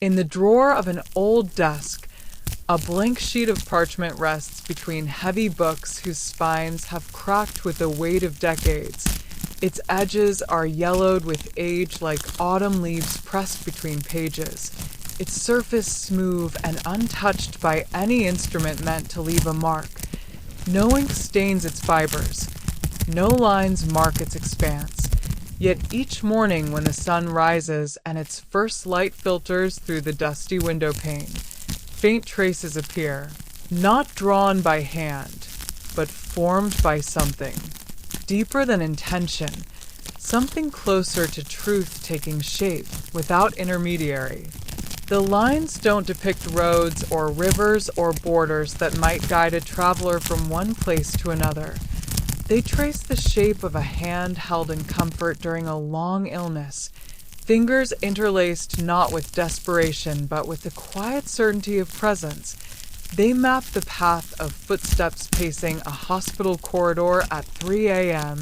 In the drawer of an old desk, a blank sheet of parchment rests between heavy books whose spines have cracked with the weight of decades. Its edges are yellowed with age like autumn leaves pressed between pages. Its surface smooth and untouched by any instrument meant to leave a mark. No ink stains its fibers. No lines mark its expanse. Yet each morning when the sun rises and its first light filters through the dusty window pane, faint traces appear, not drawn by hand, but formed by something deeper than intention, something closer to truth taking shape without intermediary. The lines don't depict roads or rivers or borders that might guide a traveler from one place to another. They trace the shape of a hand held in comfort during a long illness, fingers interlaced not with desperation but with the quiet certainty of presence. They map the path of footsteps pacing a hospital corridor at 3 a.m.,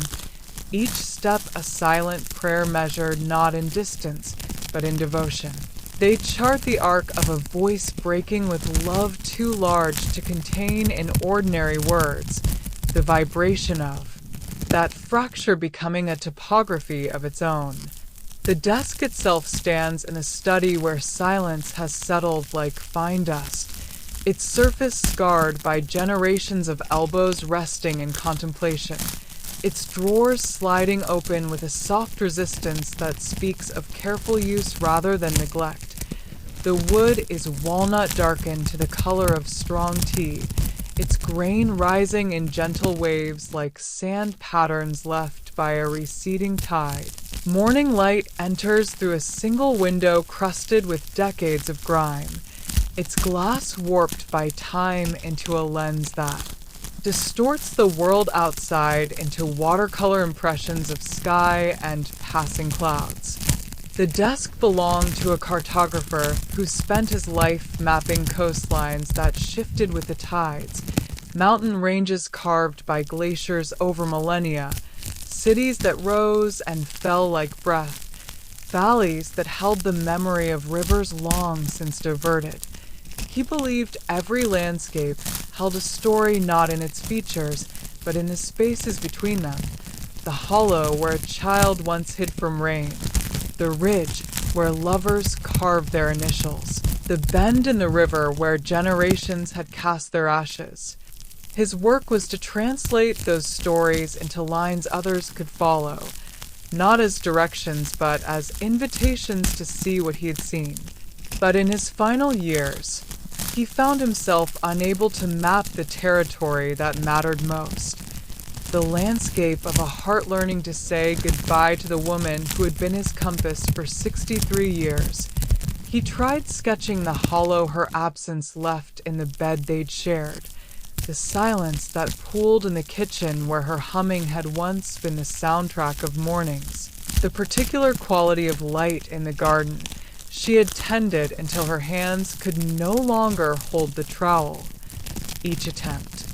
each step a silent prayer measured not in distance, but in devotion. They chart the arc of a voice breaking with love too large to contain in ordinary words, the vibration of that fracture becoming a topography of its own. The desk itself stands in a study where silence has settled like fine dust, its surface scarred by generations of elbows resting in contemplation, its drawers sliding open with a soft resistance that speaks of careful use rather than neglect. The wood is walnut darkened to the color of strong tea, its grain rising in gentle waves like sand patterns left by a receding tide. Morning light enters through a single window crusted with decades of grime, its glass warped by time into a lens that distorts the world outside into watercolor impressions of sky and passing clouds. The desk belonged to a cartographer who spent his life mapping coastlines that shifted with the tides, mountain ranges carved by glaciers over millennia, cities that rose and fell like breath, valleys that held the memory of rivers long since diverted. He believed every landscape held a story not in its features, but in the spaces between them. The hollow where a child once hid from rain, the ridge where lovers carved their initials, the bend in the river where generations had cast their ashes. His work was to translate those stories into lines others could follow, not as directions but as invitations to see what he had seen. But in his final years, he found himself unable to map the territory that mattered most, the landscape of a heart learning to say goodbye to the woman who had been his compass for 63 years. He tried sketching the hollow her absence left in the bed they'd shared, the silence that pooled in the kitchen where her humming had once been the soundtrack of mornings, the particular quality of light in the garden she had tended until her hands could no longer hold the trowel. Each attempt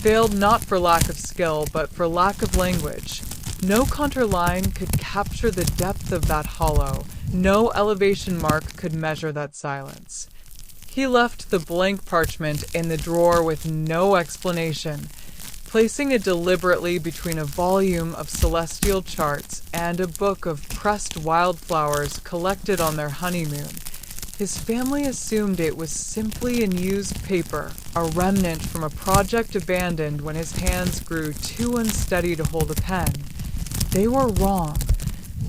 failed not for lack of skill, but for lack of language. No contour line could capture the depth of that hollow. No elevation mark could measure that silence. He left the blank parchment in the drawer with no explanation, placing it deliberately between a volume of celestial charts and a book of pressed wildflowers collected on their honeymoon. His family assumed it was simply unused paper, a remnant from a project abandoned when his hands grew too unsteady to hold a pen. They were wrong.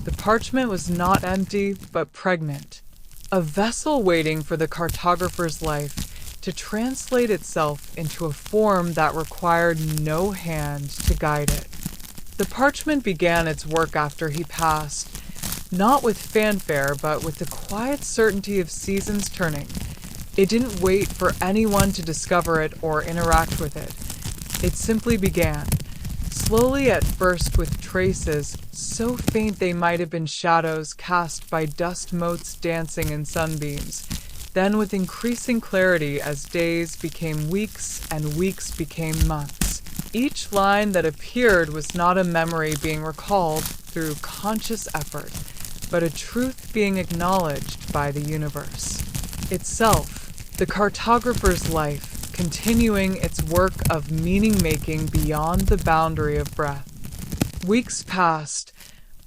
The parchment was not empty, but pregnant. A vessel waiting for the cartographer's life to translate itself into a form that required no hand to guide it. The parchment began its work after he passed, not with fanfare, but with the quiet certainty of seasons turning. It didn't wait for anyone to discover it or interact with it. It simply began, slowly at first with traces so faint they might have been shadows cast by dust motes dancing in sunbeams, then with increasing clarity as days became weeks and weeks became months. Each line that appeared was not a memory being recalled through conscious effort, but a truth being acknowledged by the universe. itself, the cartographer's life, continuing its work of meaning-making beyond the boundary of breath. Weeks passed.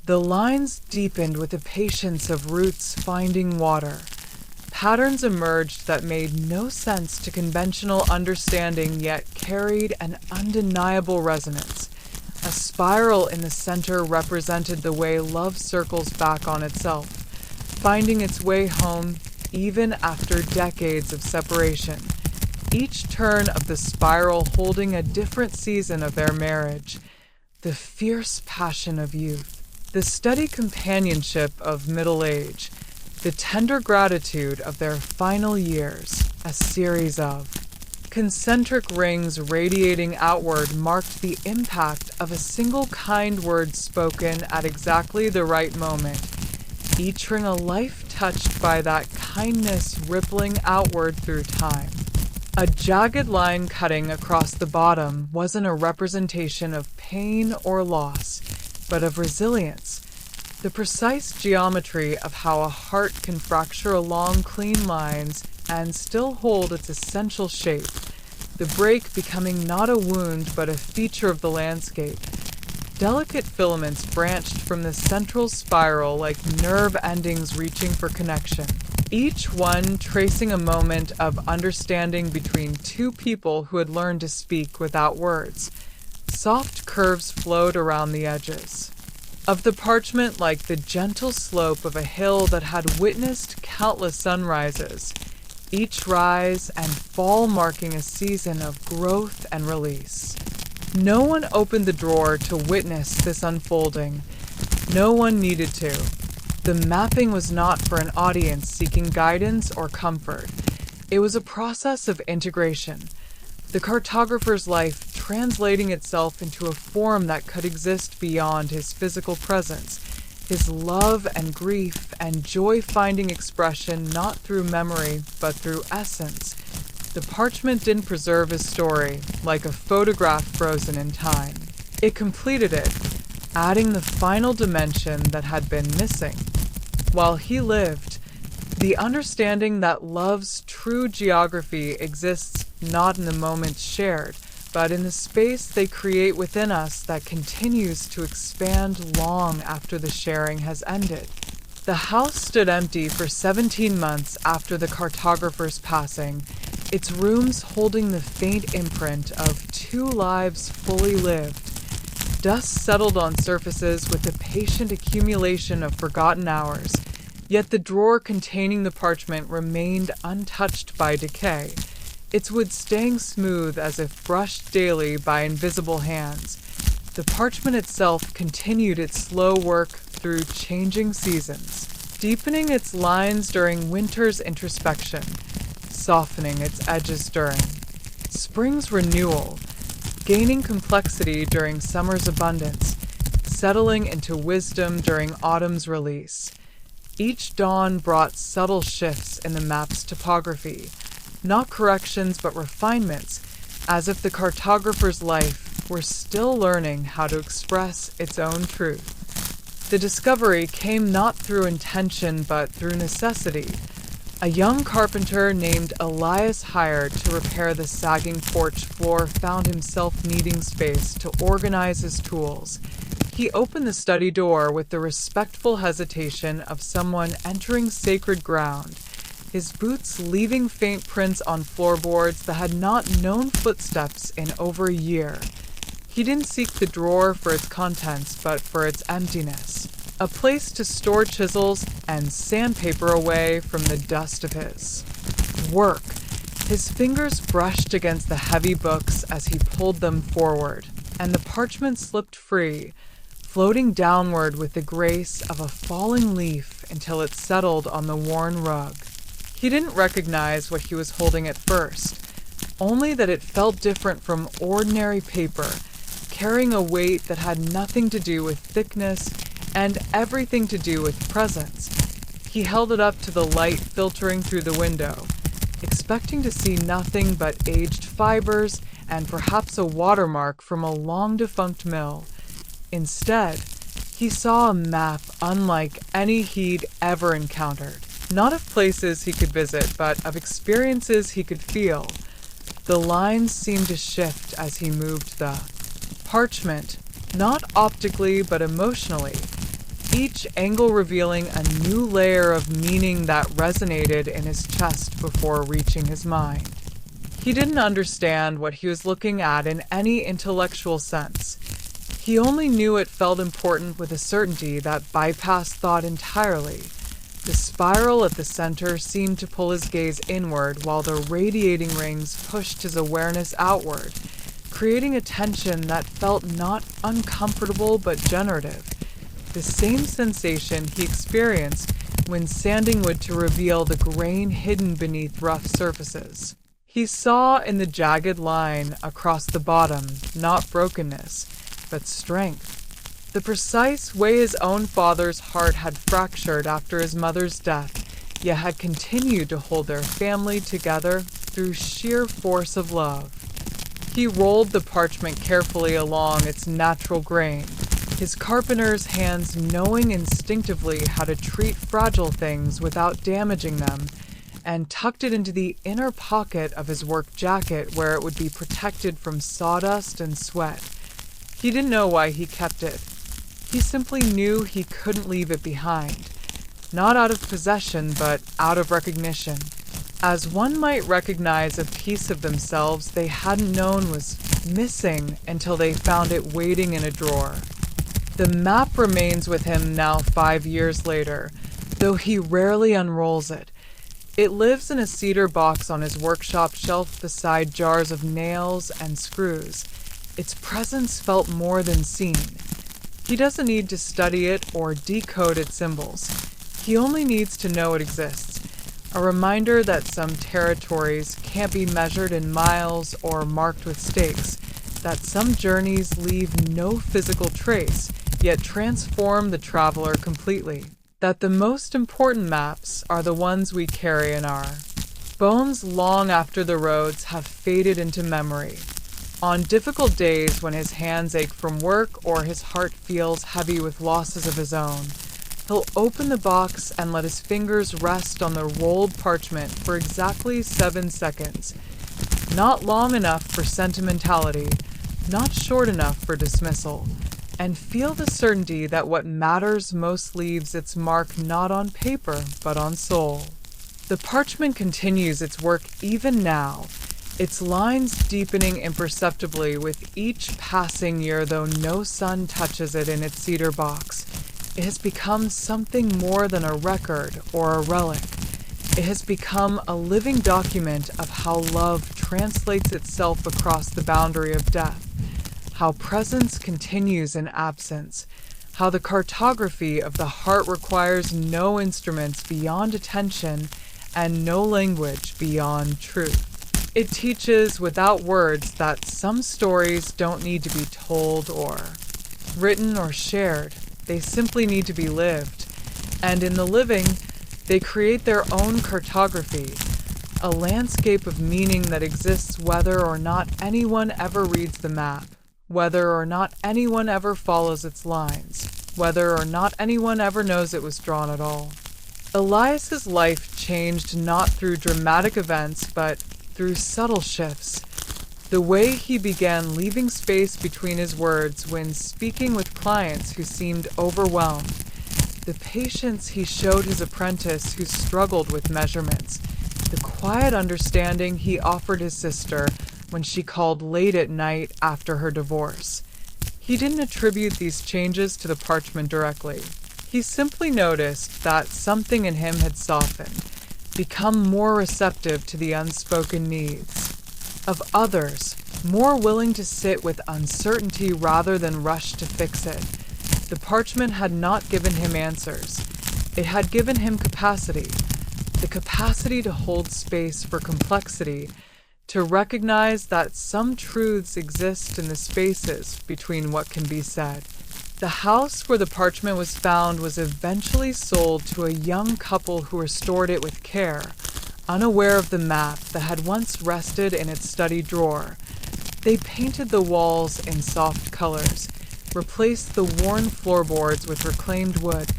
The lines deepened with the patience of roots finding water. Patterns emerged that made no sense to conventional understanding yet carried an undeniable resonance. A spiral in the center represented the way love circles back on itself, finding its way home even after decades of separation. Each turn of the spiral holding a different season of their marriage, the fierce passion of youth, the steady companionship of middle age, the tender gratitude of their final years, a series of concentric rings radiating outward marked the impact of a single kind word spoken at exactly the right moment, each ring a life touched by that kindness rippling outward through time. A jagged line cutting across the bottom wasn't a representation of pain or loss, but of resilience, the precise geometry of how a heart can fracture along clean lines and still hold its essential shape, the break becoming not a wound but a feature of the landscape. Delicate filaments branched from the central spiral like nerve endings reaching for connection, each one tracing a moment of understanding between two people who had learned to speak without words. Soft curves flowed around the edges of the parchment like the gentle slope of a hill that had witnessed countless sunrises, each rise and fall marking a season of growth and release. No one opened the drawer to witness this unfolding. No one needed to. The mapping was not for an audience seeking guidance or comfort. It was a process of integration, the cartographer's life translating itself into a form that could exist beyond his physical presence, his love and grief and joy finding expression not through memory but through essence. The parchment didn't preserve his story like a photograph frozen in time. It completed it, adding the final dimension that had been missing. While he lived, the understanding that love's true geography exists not in the moments shared, but in the space they create within us that continues to expand long after the sharing has ended. The house stood empty for 17 months after the cartographer's passing, its rooms holding the faint imprint of 2 lives fully lived. Dust settled on surfaces with the patient accumulation of forgotten hours, yet the drawer containing the parchment remained untouched by decay, its wood staying smooth as if brushed daily by invisible hands. The parchment itself continued its slow work through changing seasons, deepening its lines during winter's introspection, softening its edges during spring's renewal, gaining complexity during summer's abundance, settling into wisdom during autumn's release. Each dawn brought subtle shifts in the map's topography, not corrections but refinements, as if the cartographer's life were still learning how to express its own truth. The discovery came not through intention but through necessity. A young carpenter named Elias hired to repair the sagging porch floor found himself needing space to organize his tools. He opened the study door with the respectful hesitation of someone entering sacred ground, his boots leaving faint prints on floorboards that had not known footsteps in over a year. He didn't seek the drawer for its contents, but for its emptiness, a place to store chisels and sandpaper away from the dust of his work. His fingers brushed against the heavy books as he pulled them forward, and the parchment slipped free, floating downward with the grace of a falling leaf until it settled on the worn rug. He didn't recognize what he was holding at first, only that it felt different from ordinary paper, carrying a weight that had nothing to do with thickness and everything to do with presence. He held it up to the light filtering through the window, expecting to see nothing but aged fibers and perhaps a watermark from a long-defunct mill. Instead, he saw a map unlike any he'd ever encountered. Not of places he could visit, but of experiences he could feel. The lines seemed to shift as he moved the parchment, not optically but emotionally, each angle revealing a new layer of meaning that resonated in his chest before reaching his mind. He didn't understand what he was looking at in any intellectual sense. He only knew it felt important with a certainty that bypassed thought entirely. The spiral at the center seemed to pull his gaze inward while the radiating rings pushed his awareness outward, creating a tension that felt not uncomfortable but generative. The same sensation he experienced when sanding wood to reveal the grain hidden beneath rough surfaces. He saw in the jagged line across the bottom not brokenness, but strength. The precise way his own father's heart had fractured after his mother's death, yet had continued to hold their family together through sheer force of love. He rolled the parchment carefully along its natural grain, his carpenter's hands knowing instinctively how to treat fragile things without damaging them, and tucked it into the inner pocket of his work jacket where it would be protected from sawdust and sweat. He didn't know why he kept it. He simply knew he couldn't leave it behind, not out of possession, but out of recognition, as one might recognize a piece of themselves they hadn't known was missing until they found it waiting in a drawer. The map remains with him now 5 years later, though he rarely unrolls it. It lives in a cedar box on his workshop shelf beside jars of nails and screws. Its presence felt more than seen. He doesn't need to study it or decode its symbols. He only needs to know it exists. A reminder that some territories can't be measured in miles or marked with stakes, that some journeys leave no physical trace, yet transform the traveler completely, that the most important maps are the ones we carry in our bones long after the roads have faded into memory. On difficult days when his hands ache from work or his heart feels heavy with losses of his own, he'll open the box and let his fingers rest on the rolled parchment for exactly 7 seconds. Not long enough for sentimentality, not short enough for dismissal, and feel the certainty that what matters most leaves its mark not on paper but on soul. The parchment continues its work even now, its lines deepening imperceptibly with each passing year, though no sun touches it in its cedar box. It has become something more than a record or a relic. It has become a living document of how love translates itself across the boundary of death, how presence continues in absence, how the cartography of the heart requires no instruments beyond attention and no language beyond truth. It teaches without words that some stories don't need to be told or written or shared. They simply need to be lived. And in the living, they create their own cartography, a landscape of meaning that exists whether or not anyone ever reads the map, whether or not anyone ever follows its lines, whether or not anyone ever knows it was drawn at all. Elias's life changed not through dramatic events, but through subtle shifts. The way he began leaving space between his words when speaking with clients who seemed overwhelmed. The patience he showed his apprentice who struggled with measurements. The quiet understanding he offered his sister when she called late at night after her divorce. He didn't attribute these changes to the parchment directly. He simply noticed that something in him had softened, become more receptive to the unspoken needs of others, more willing to sit with uncertainty rather than rush to fix it. The parchment had not given him answers. It had given him capacity, the capacity to hold space for complexity, to recognize that some truths exist in the spaces between what can be said. The house where the parchment was found was eventually sold to a young couple who restored it with care, unaware of the map that had once rested in its study drawer. They painted the walls in soft colors, replaced the worn floorboards with reclaimed wood,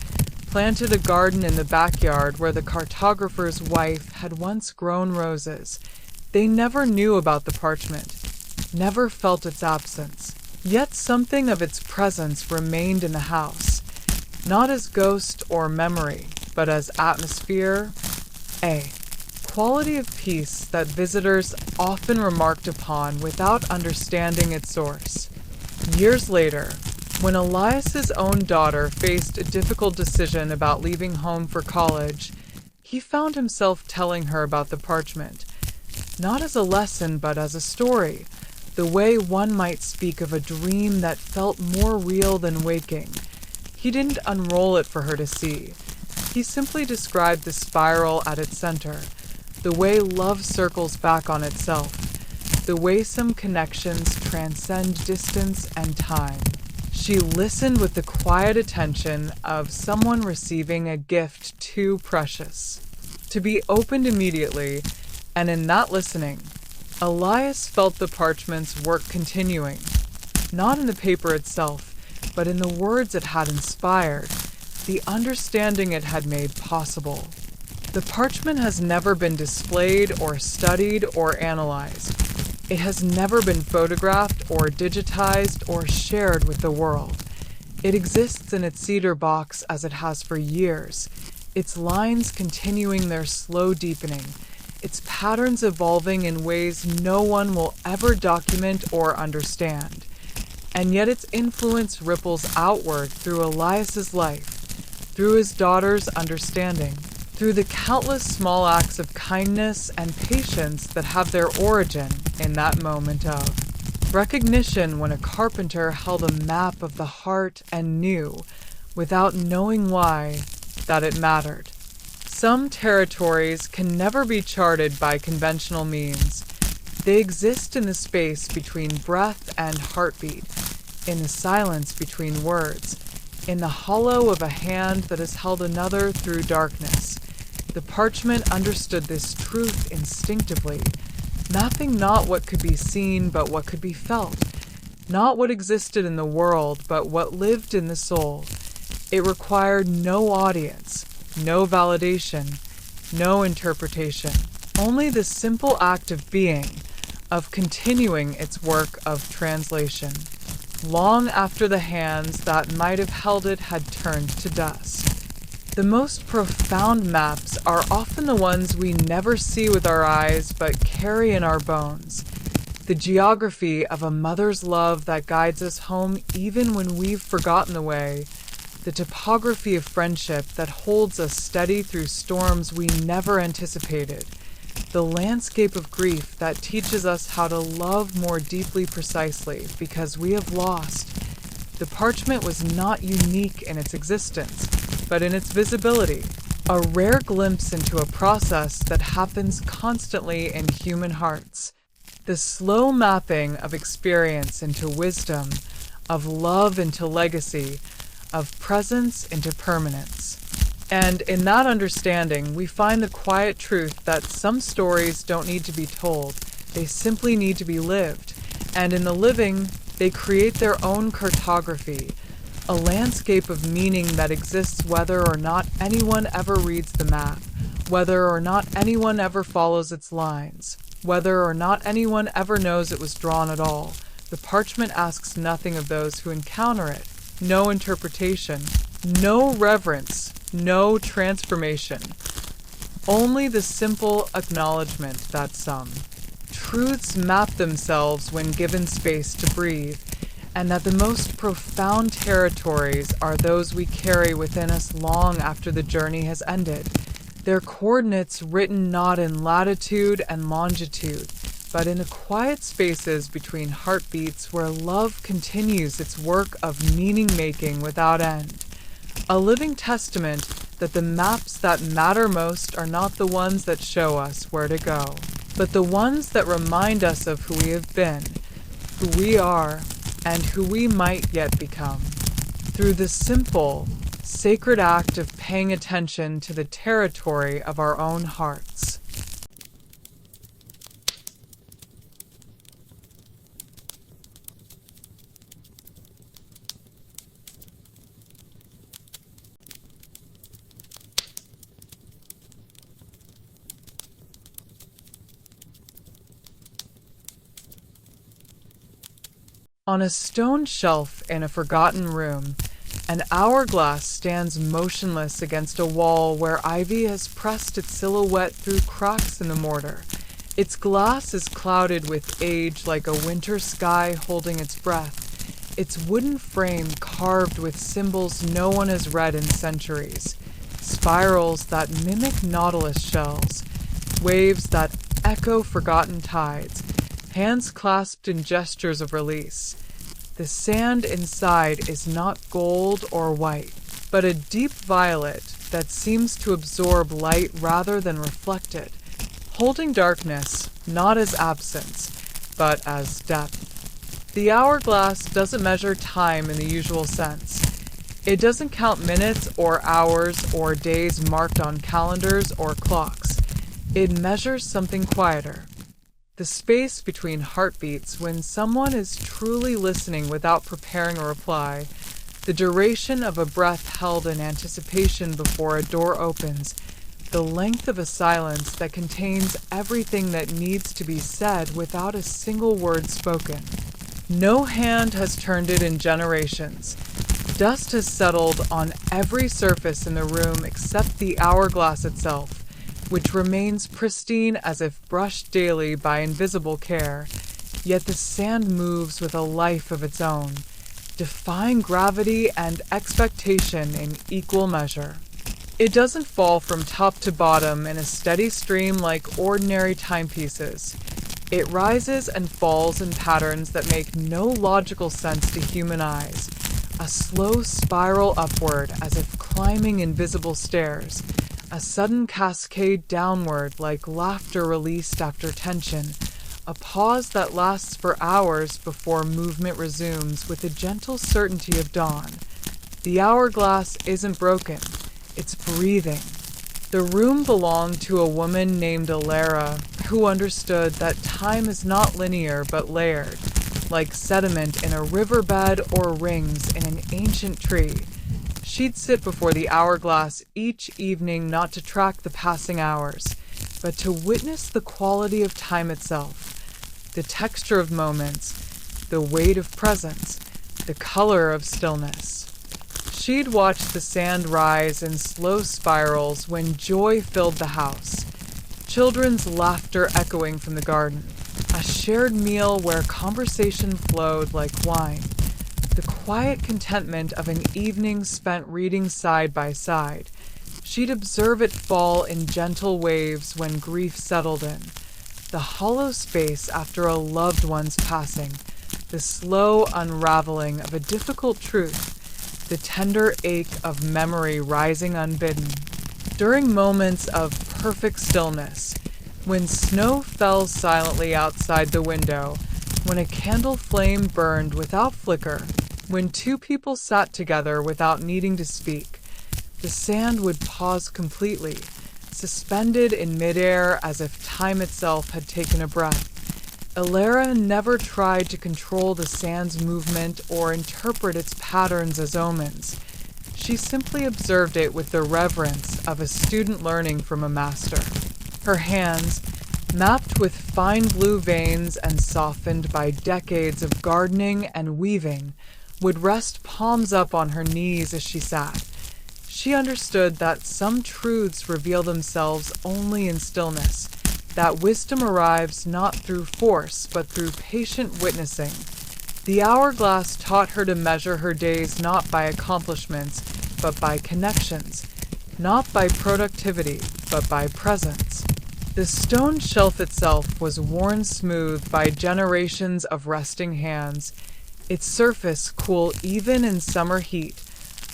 planted a garden in the backyard where the cartographer's wife had once grown roses. They never knew about the parchment, never felt its absence. Yet something of its presence remained in the house, not as ghost or memory, but as atmosphere, a quality of peace that visitors often remarked upon without understanding its source. Years later, when Elias's own daughter faced a difficult decision about leaving home for college, he found himself telling her about the parchment, not as a lesson but as a story, the way one might speak of a dream that felt more real than waking. He didn't unroll it for her to see. He simply described the spiral at its center, the way love circles back on itself, the way some connections transcend distance and time. She listened with the quiet attention of someone receiving a gift too precious to be opened immediately, and in that listening, Elias felt the parchment's work continuing, not in the paper itself, but in the words it had inspired, the understanding it had made possible. The parchment has never been displayed or studied or analyzed. It has never been photographed or digitized or shared with the world. It exists in its cedar box as it has for years, its lines continuing their slow deepening, its patterns evolving in ways no one will ever document or understand. And yet its influence ripples outward through Elias's life, through his daughter's understanding, through the countless small acts of kindness and patience that have their origin in that moment of recognition, when a carpenter held a map of the heart and knew, without knowing why, that it mattered. Some territories can never be charted by conventional means. They exist in the space between breath and heartbeat, in the silence between words, in the hollow of a hand that has held another through darkness. The parchment understood this truth instinctively, mapping not what could be seen but what could be felt, not what existed in the world but what lived in the soul. It required no audience, no validation, no interpretation, only the simple act of being, of continuing its work of translation, long after the hands that might have held it had turned to dust. The most profound maps are often the ones we never see with our eyes but carry in our bones. The geography of a mother's love that guides us home even when we've forgotten the way. The topography of friendship that holds us steady through storms we never anticipated. The landscape of grief that teaches us how to love more deeply precisely because we have lost. The parchment was not unique in its existence, but in its visibility, a rare glimpse into a process that happens constantly in human hearts. The slow mapping of experience into wisdom, of love into legacy, of presence into permanence. And in that understanding, we find the quiet truth that some stories don't need to be told, they simply need to be lived. And in the living, they create their own cartography, a landscape of meaning that exists whether or not anyone ever reads the map, whether or not anyone ever follows its lines, whether or not anyone ever knows it was drawn at all. The parchment asks nothing of those who encounter it, no interpretation, no reverence, no transformation, only the simple acknowledgement that some truths map themselves when given space to breathe, and that the most profound territories are those we carry within us long after the journey has ended, their coordinates written not in latitude and longitude, but in the quiet spaces between heartbeats where love continues its work of meaning-making without end. A living testament that the maps that matter most are not the ones that show us where to go, but the ones that remind us of who we have been, who we are, and who we might yet become. Through the simple, sacred act of paying attention to the territory of our own hearts. On a stone shelf in a forgotten room, an hourglass stands motionless against a wall where ivy has pressed its silhouette through cracks in the mortar. Its glass is clouded with age like a winter sky holding its breath, its wooden frame carved with symbols no one has read in centuries, spirals that mimic nautilus shells, waves that echo forgotten tides, hands clasped in gestures of release. The sand inside is not gold or white, but a deep violet that seems to absorb light rather than reflect it, holding darkness not as absence, but as depth. The hourglass doesn't measure time in the usual sense. It doesn't count minutes or hours or days marked on calendars or clocks. It measures something quieter. The space between heartbeats when someone is truly listening without preparing a reply, the duration of a breath held in anticipation before a door opens, the length of a silence that contains everything that needs to be said without a single word spoken. No hand has turned it in generations. Dust has settled on every surface in the room except the hourglass itself, which remains pristine as if brushed daily by invisible care, yet the sand moves with a life of its own, defying gravity and expectation in equal measure. It doesn't fall from top to bottom in a steady stream like ordinary timepieces. It rises and falls in patterns that make no logical sense to human eyes, a slow spiral upward as if climbing invisible stairs, a sudden cascade downward like laughter released after tension, a pause that lasts for hours before movement resumes with the gentle certainty of dawn. The hourglass isn't broken, it's breathing. The room belonged to a woman named Alara, who understood that time is not linear but layered, like sediment in a riverbed or rings in an ancient tree. She'd sit before the hourglass each evening not to track the passing hours, but to witness the quality of time itself, the texture of moments, the weight of presence, the color of stillness. She'd watch the sand rise in slow spirals when joy filled the house, children's laughter echoing from the garden, a shared meal where conversation flowed like wine, the quiet contentment of an evening spent reading side by side. She'd observe it fall in gentle waves when grief settled in, the hollow space after a loved one's passing, the slow unraveling of a difficult truth, the tender ache of memory rising unbidden. During moments of perfect stillness, when snow fell silently outside the window, when a candle flame burned without flicker, when two people sat together without needing to speak, the sand would pause completely, suspended in midair as if time itself had taken a breath. Alara never tried to control the sand's movement or interpret its patterns as omens. She simply observed it with the reverence of a student learning from a master. Her hands, mapped with fine blue veins and softened by decades of gardening and weaving, would rest palms up on her knees as she sat. She understood that some truths reveal themselves only in stillness, that wisdom arrives not through force but through patient witnessing. The hourglass taught her to measure her days not by accomplishments but by connections, not by productivity but by presence. The stone shelf itself was worn smooth by generations of resting hands, its surface cool even in summer heat,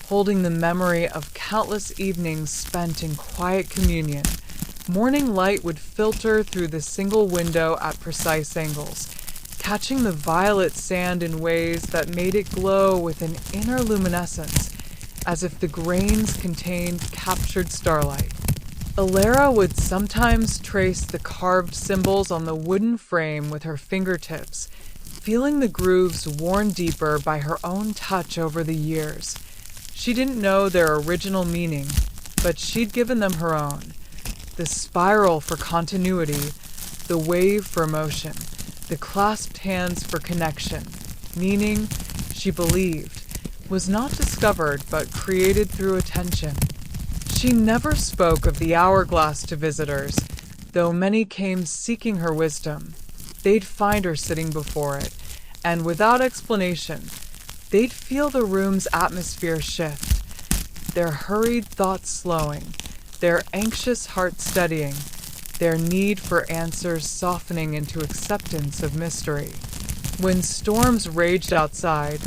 holding the memory of countless evenings spent in quiet communion. Morning light would filter through the single window at precise angles, catching the violet sand in ways that made it glow with an inner luminescence, as if the grains contained captured starlight. Alara would sometimes trace the carved symbols on the wooden frame with her fingertips, feeling the grooves worn deeper by her own touch over the years. She didn't know their original meaning, but she'd given them her own. The spiral for continuity, the wave for motion, the clasped hands for connection. meaning, she believed, was not discovered but created through attention. She never spoke of the hourglass to visitors, though many came seeking her wisdom. They'd find her sitting before it, and without explanation, they'd feel the room's atmosphere shift, their hurried thoughts slowing, their anxious hearts steadying, their need for answers softening into acceptance of mystery. When storms raged outside,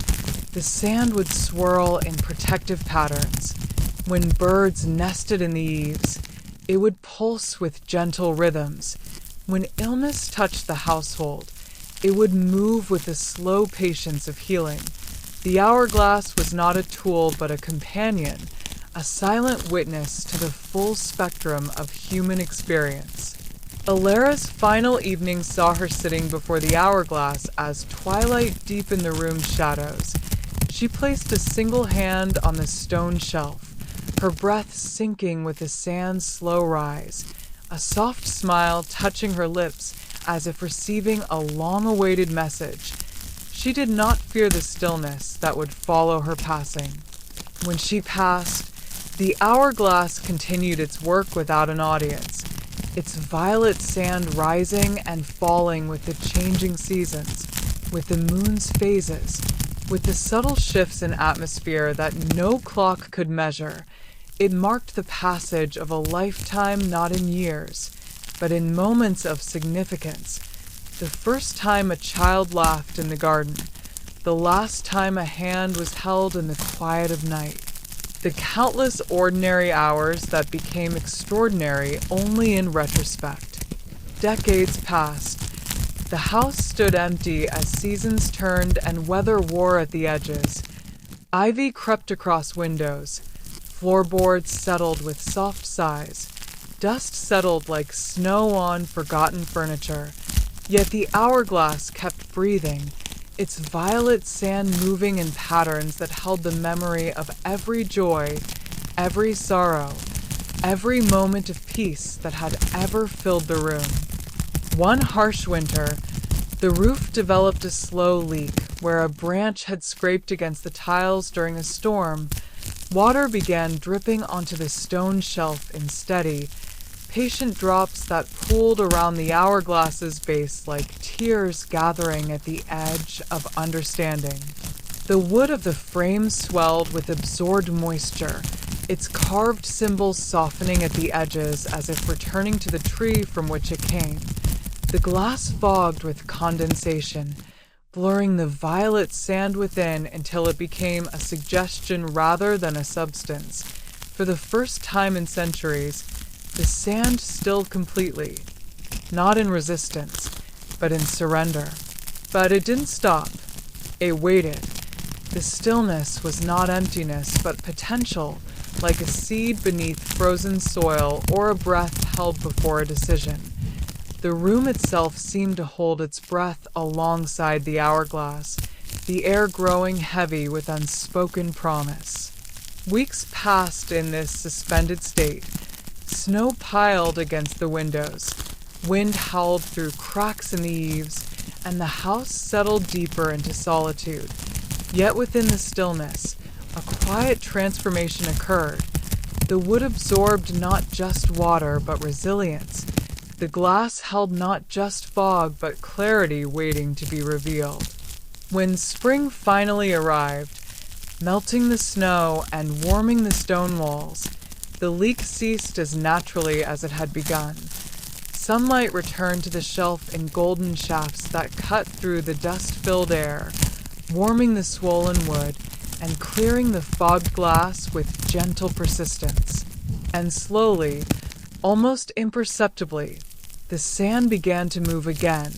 the sand would swirl in protective patterns. When birds nested in the eaves, it would pulse with gentle rhythms. When illness touched the household, it would move with the slow patience of healing. The hourglass was not a tool but a companion, a silent witness to the full spectrum of human experience. Alara's final evening saw her sitting before the hourglass as twilight deepened the room's shadows. She placed a single hand on the stone shelf, her breath sinking with the sand's slow rise, a soft smile touching her lips as if receiving a long-awaited message. She did not fear the stillness that would follow her passing. When she passed, the hourglass continued its work without an audience, its violet sand rising and falling with the changing seasons, with the moon's phases, with the subtle shifts in atmosphere that no clock could measure. It marked the passage of a lifetime not in years, but in moments of significance. The first time a child laughed in the garden, the last time a hand was held in the quiet of night. The countless ordinary hours that became extraordinary only in retrospect. Decades passed. The house stood empty as seasons turned and weather wore at the edges. Ivy crept across windows. Floorboards settled with soft sighs. Dust settled like snow on forgotten furniture. Yet the hourglass kept breathing, its violet sand moving in patterns that held the memory of every joy, every sorrow, every moment of peace that had ever filled the room. One harsh winter, the roof developed a slow leak where a branch had scraped against the tiles during a storm. Water began dripping onto the stone shelf in steady, patient drops that pooled around the hourglass's base like tears gathering at the edge of understanding. The wood of the frame swelled with absorbed moisture, its carved symbols softening at the edges as if returning to the tree from which it came. The glass fogged with condensation, blurring the violet sand within until it became a suggestion rather than a substance. For the first time in centuries, the sand stilled completely, not in resistance, but in surrender. But it didn't stop. It waited. The stillness was not emptiness, but potential, like a seed beneath frozen soil or a breath held before a decision. The room itself seemed to hold its breath alongside the hourglass, the air growing heavy with unspoken promise. Weeks passed in this suspended state. Snow piled against the windows, wind howled through cracks in the eaves, and the house settled deeper into solitude. Yet within the stillness, a quiet transformation occurred. The wood absorbed not just water, but resilience. The glass held not just fog, but clarity waiting to be revealed. When spring finally arrived, melting the snow and warming the stone walls, the leak ceased as naturally as it had begun. Sunlight returned to the shelf in golden shafts that cut through the dust-filled air, warming the swollen wood and clearing the fogged glass with gentle persistence. And slowly, almost imperceptibly, the sand began to move again,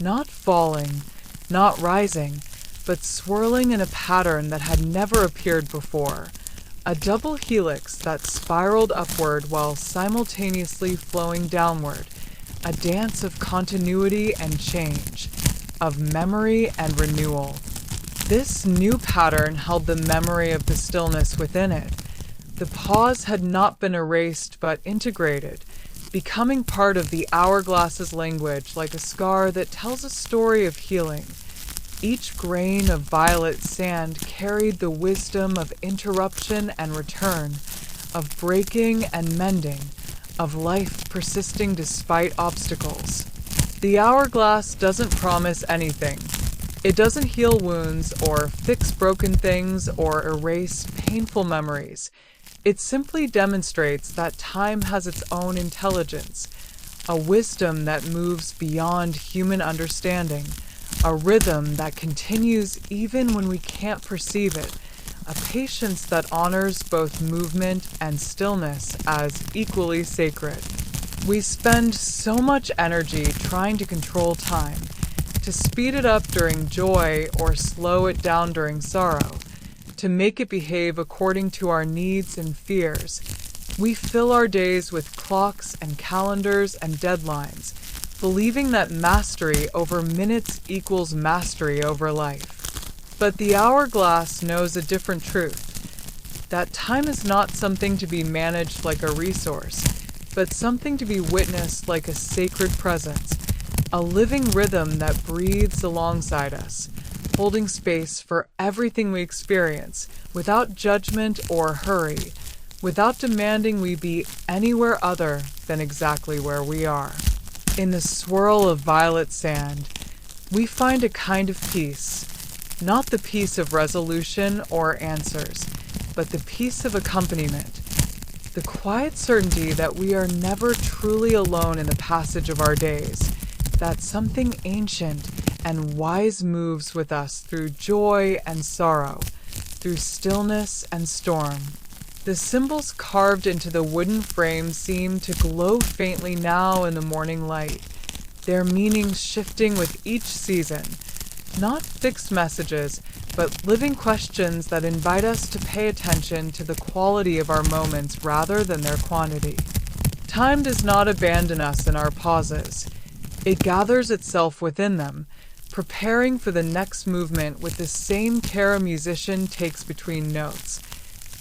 not falling, not rising, but swirling in a pattern that had never appeared before. A double helix that spiraled upward while simultaneously flowing downward, a dance of continuity and change, of memory and renewal. This new pattern held the memory of the stillness within it. The pause had not been erased but integrated, becoming part of the hourglass's language like a scar that tells a story of healing. Each grain of violet sand carried the wisdom of interruption and return, of breaking and mending, of life persisting despite obstacles. The hourglass doesn't promise anything. It doesn't heal wounds or fix broken things or erase painful memories. It simply demonstrates that time has its own intelligence, a wisdom that moves beyond human understanding, a rhythm that continues even when we can't perceive it, a patience that honors both movement and stillness as equally sacred. We spend so much energy trying to control time, to speed it up during joy or slow it down during sorrow, to make it behave according to our needs and fears. We fill our days with clocks and calendars and deadlines, believing that mastery over minutes equals mastery over life. But the hourglass knows a different truth, that time is not something to be managed like a resource, but something to be witnessed like a sacred presence, a living rhythm that breathes alongside us, holding space for everything we experience, without judgment or hurry, without demanding we be anywhere other than exactly where we are. In the swirl of violet sand, we find a kind of peace, not the peace of resolution or answers, but the peace of accompaniment, the quiet certainty that we are never truly alone in the passage of our days, that something ancient and wise moves with us through joy and sorrow, through stillness and storm. The symbols carved into the wooden frame seem to glow faintly now in the morning light, their meanings shifting with each season. Not fixed messages, but living questions that invite us to pay attention to the quality of our moments rather than their quantity. Time does not abandon us in our pauses. It gathers itself within them, preparing for the next movement with the same care a musician takes between notes.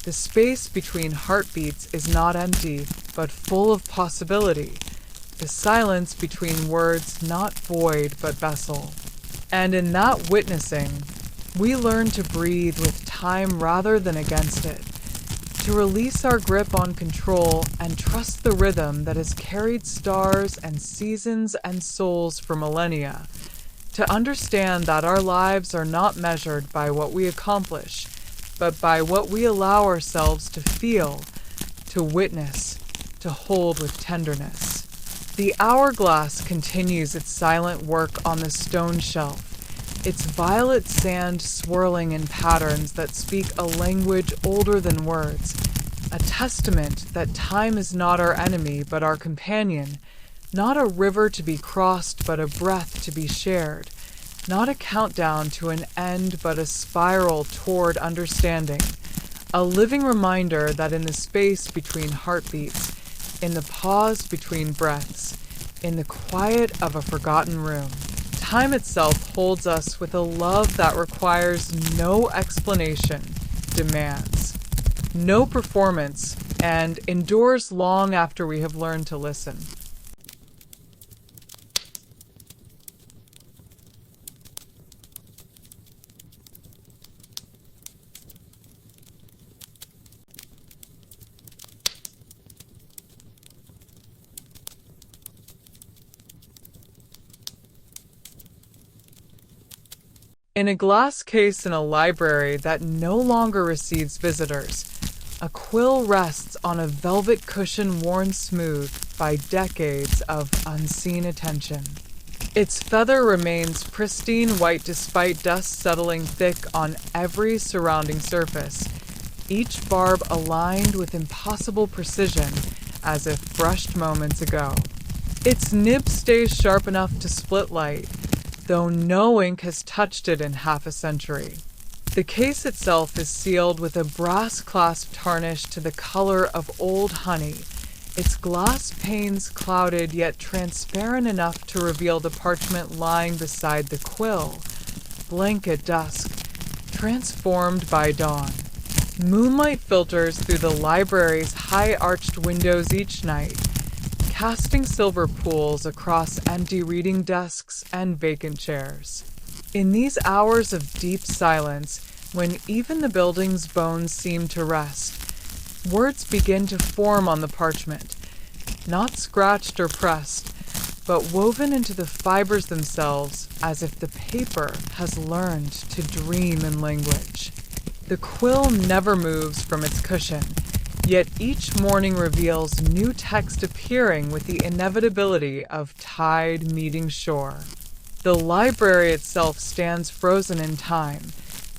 The space between heartbeats is not empty, but full of possibility. The silence between words not void, but vessel. And in that witnessing, we learn to breathe with time rather than against it, to release our grip on control and trust the rhythm that has carried stars and seasons and souls for millennia, to understand that our lives are not measured by what we accomplish, but by what we allow ourselves to feel, to witness, to hold with tenderness. The hourglass continues its silent work on the stone shelf, its violet sand swirling in patterns that speak a language older than words, a testament that time is not our enemy but our companion, not a river to be crossed but a breath to be shared, not a countdown to an end but a spiral toward understanding, a living reminder that in the space between heartbeats, in the pause between breaths, in the quiet of a forgotten room, time itself holds us with a love that requires no explanation, demands no performance, and endures long after we have learned to listen. In a glass case in a library that no longer receives visitors, a quill rests on a velvet cushion worn smooth by decades of unseen attention. Its feather remains pristine white despite dust settling thick on every surrounding surface, each barb aligned with impossible precision as if brushed moments ago. Its nib stays sharp enough to split light, though no ink has touched it in half a century. The case itself is sealed with a brass clasp tarnished to the color of old honey, its glass panes clouded yet transparent enough to reveal the parchment lying beside the quill, blank at dusk, transformed by dawn. Moonlight filters through the library's high-arched windows each night, casting silver pools across empty reading desks and vacant chairs. In these hours of deep silence, when even the building's bones seem to rest, words begin to form on the parchment, not scratched or pressed, but woven into the fibers themselves as if the paper has learned to dream in language. The quill never moves from its cushion, yet each morning reveals new text appearing with the inevitability of tide meeting shore. The library itself stands frozen in time,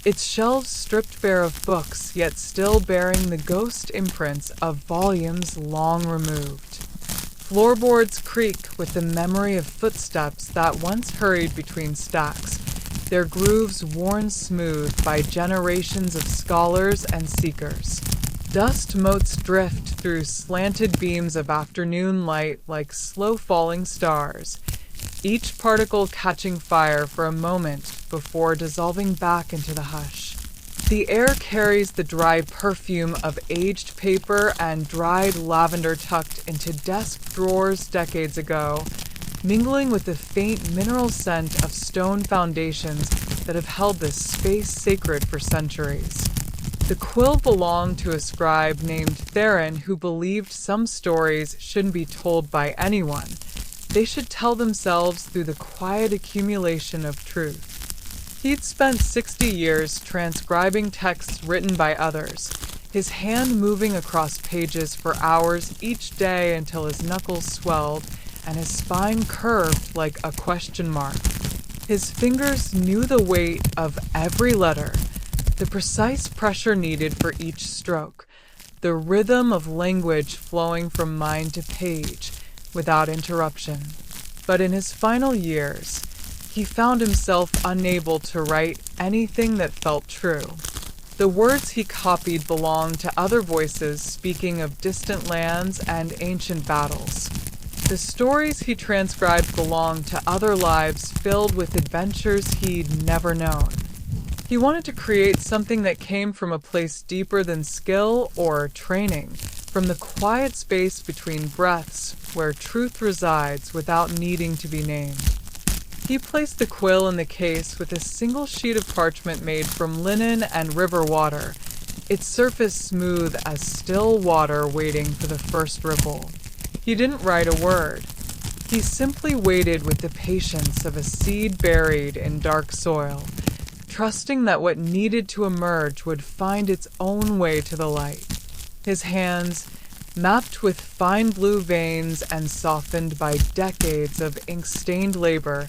its shelves stripped bare of books, yet still bearing the ghost imprints of volumes long removed. Floorboards creak with the memory of footsteps that once hurried between stacks, their grooves worn smooth by generations of scholars and seekers. Dust motes drift through slanted beams of afternoon light like slow-falling stars, each particle catching fire for a moment before dissolving back into the hush. The air carries the dry perfume of aged paper and dried lavender tucked into desk drawers decades ago, mingling with the faint mineral scent of stone foundations that have held this space sacred for centuries. The quill belonged to a scribe named Theron who believed some stories shouldn't be told by anyone. They should tell themselves through the quiet accumulation of truth. He'd spent 60 years transcribing texts written by others, his hand moving across pages for hours each day until his knuckles swelled and his spine curved like a question mark. His fingers knew the weight of every letter, the precise pressure needed for each stroke, the rhythm of language flowing from mind to page without interruption. But in his final years, he found himself unable to write anything that felt true. The words he copied belonged to other voices speaking of distant lands and ancient battles. The stories he transcribed belonged to other lives filled with adventures he'd never known. He wanted to create something that came from a place deeper than skill or training, from the quiet space between breaths where truth resides without needing to be named. He placed the quill in the case with a single sheet of parchment made from linen and river water, its surface smooth as still water waiting for the first ripple. He didn't write a word. He simply waited with the patience of a seed buried in dark soil, trusting that what needed to emerge would find its own way to the light. His hands, mapped with fine blue veins and softened by decades of ink-stained labor,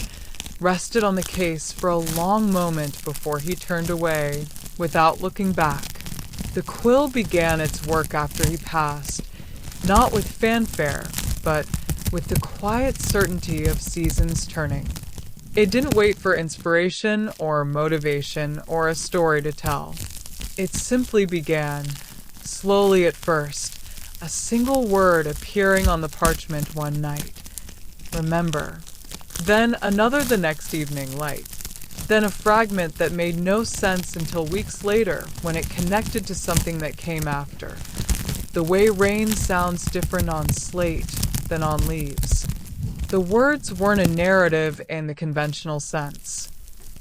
rested on the case for a long moment before he turned away, without looking back. The quill began its work after he passed, not with fanfare, but with the quiet certainty of seasons turning. It didn't wait for inspiration or motivation or a story to tell. It simply began, slowly at first, a single word appearing on the parchment one night. Remember. Then another the next evening, light. Then a fragment that made no sense until weeks later when it connected to something that came after. The way rain sounds different on slate than on leaves. The words weren't a narrative in the conventional sense.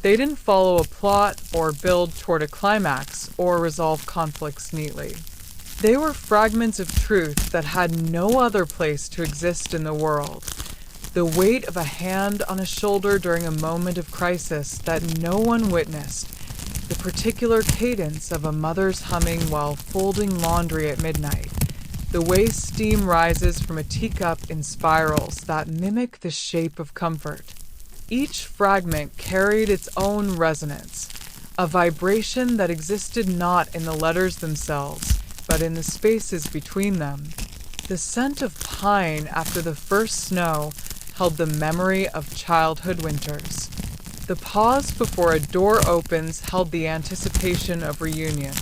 They didn't follow a plot or build toward a climax or resolve conflicts neatly. They were fragments of truth that had no other place to exist in the world. The weight of a hand on a shoulder during a moment of crisis that no one witnessed, the particular cadence of a mother's humming while folding laundry at midnight, the way steam rises from a teacup in spirals that mimic the shape of comfort. Each fragment carried its own resonance, a vibration that existed not in the letters themselves, but in the spaces between them. The scent of pine after the first snow held the memory of childhood winters. The pause before a door opens held the anticipation of reunion.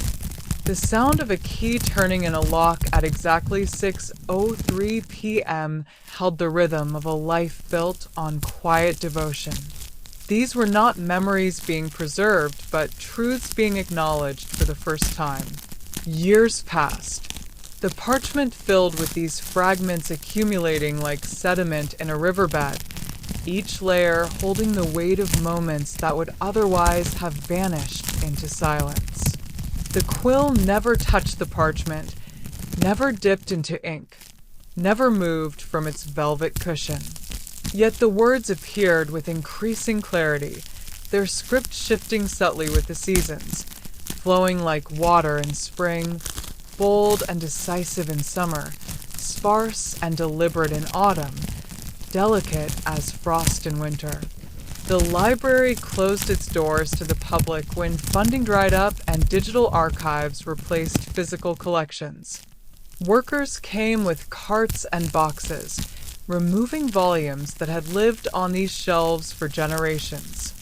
The sound of a key turning in a lock at exactly 6:03 p.m. held the rhythm of a life built on quiet devotion. These were not memories being preserved, but truths being acknowledged for the first time. Years passed. The parchment filled with these fragments accumulating like sediment in a riverbed. each layer holding the weight of moments that would otherwise have vanished into silence. The quill never touched the parchment, never dipped into ink, never moved from its velvet cushion. Yet the words appeared with increasing clarity, their script shifting subtly with the seasons, flowing like water in spring, bold and decisive in summer, sparse and deliberate in autumn, delicate as frost in winter. The library closed its doors to the public when funding dried up and digital archives replaced physical collections. Workers came with carts and boxes, removing volumes that had lived on these shelves for generations.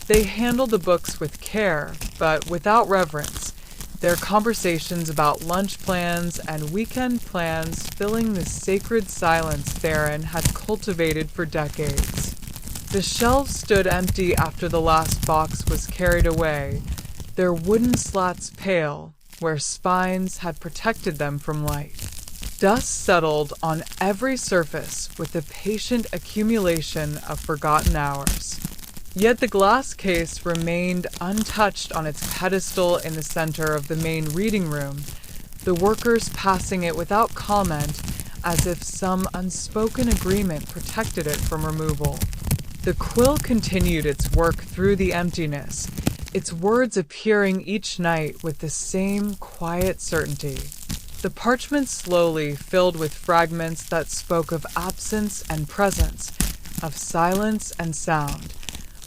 They handled the books with care, but without reverence, their conversations about lunch plans and weekend plans filling the sacred silence therein had cultivated for decades. The shelves stood empty after the last box was carried away, their wooden slats pale, where spines had protected them from light. Dust settled on every surface with the patient accumulation of forgotten hours. Yet the glass case remained untouched on its pedestal in the center of the main reading room, the workers passing it without comment as if some unspoken agreement protected it from removal. The quill continued its work through the emptiness, its words appearing each night with the same quiet certainty. The parchment slowly filled with fragments that spoke of absence and presence, of silence and sound,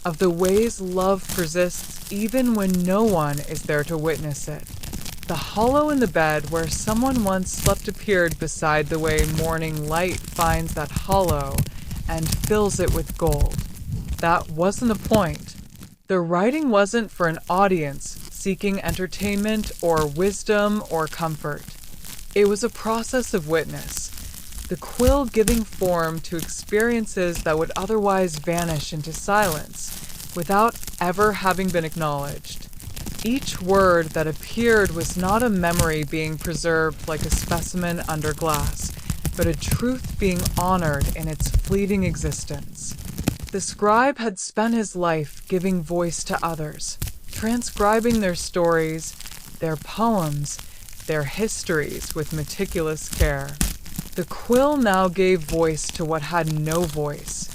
of the ways love persists even when no one is there to witness it. The hollow in the bed where someone once slept appeared beside the way morning light finds that hollow and fills it with gold. That wasn't the point. The writing wasn't for an audience seeking entertainment or wisdom or comfort. It was a process of witness, the quill giving form to experiences that would otherwise vanish into silence without ever having been acknowledged. Each word that appeared was not a memory being preserved like a specimen under glass, but a truth being honored in its fleeting existence. The scribe had spent his life giving voice to others, transcribing their stories, their poems, their histories with meticulous care. The quill now gave voice to what had no voice,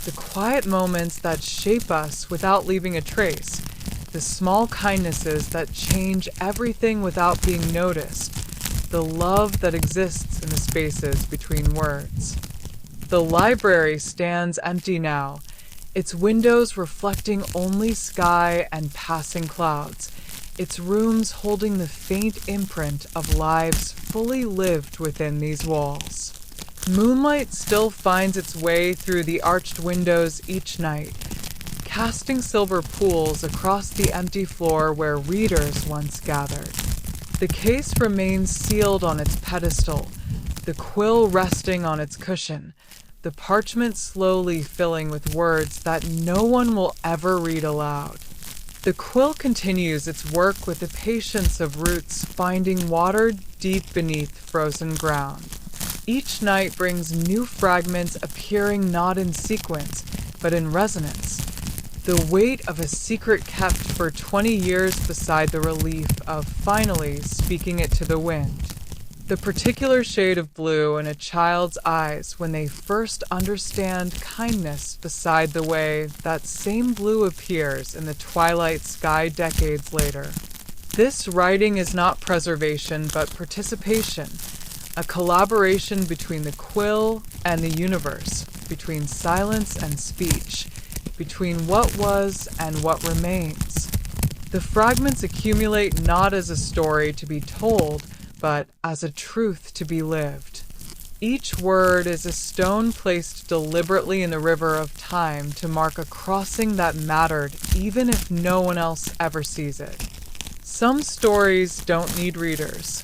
the quiet moments that shape us without leaving a trace, the small kindnesses that change everything without being noticed, the love that exists in the spaces between words. The library stands empty now, its windows reflecting only sky and passing clouds, its rooms holding the faint imprint of lives fully lived within these walls. Moonlight still finds its way through the arched windows each night, casting silver pools across the empty floor where readers once gathered. The case remains sealed on its pedestal, the quill resting on its cushion, the parchment slowly filling with words that no one will ever read aloud. The quill continues its work with the patience of roots finding water deep beneath frozen ground. Each night brings new fragments appearing not in sequence, but in resonance. The weight of a secret kept for 20 years beside the relief of finally speaking it to the wind. The particular shade of blue in a child's eyes when they first understand kindness beside the way that same blue appears in the twilight sky decades later. This writing is not preservation but participation, a collaboration between the quill and the universe, between silence and speech, between what was and what remains. The fragments accumulate not as a story to be told, but as a truth to be lived. Each word is a stone placed deliberately in the river of time to mark a crossing that mattered even if no one else ever sees it. Some stories don't need readers.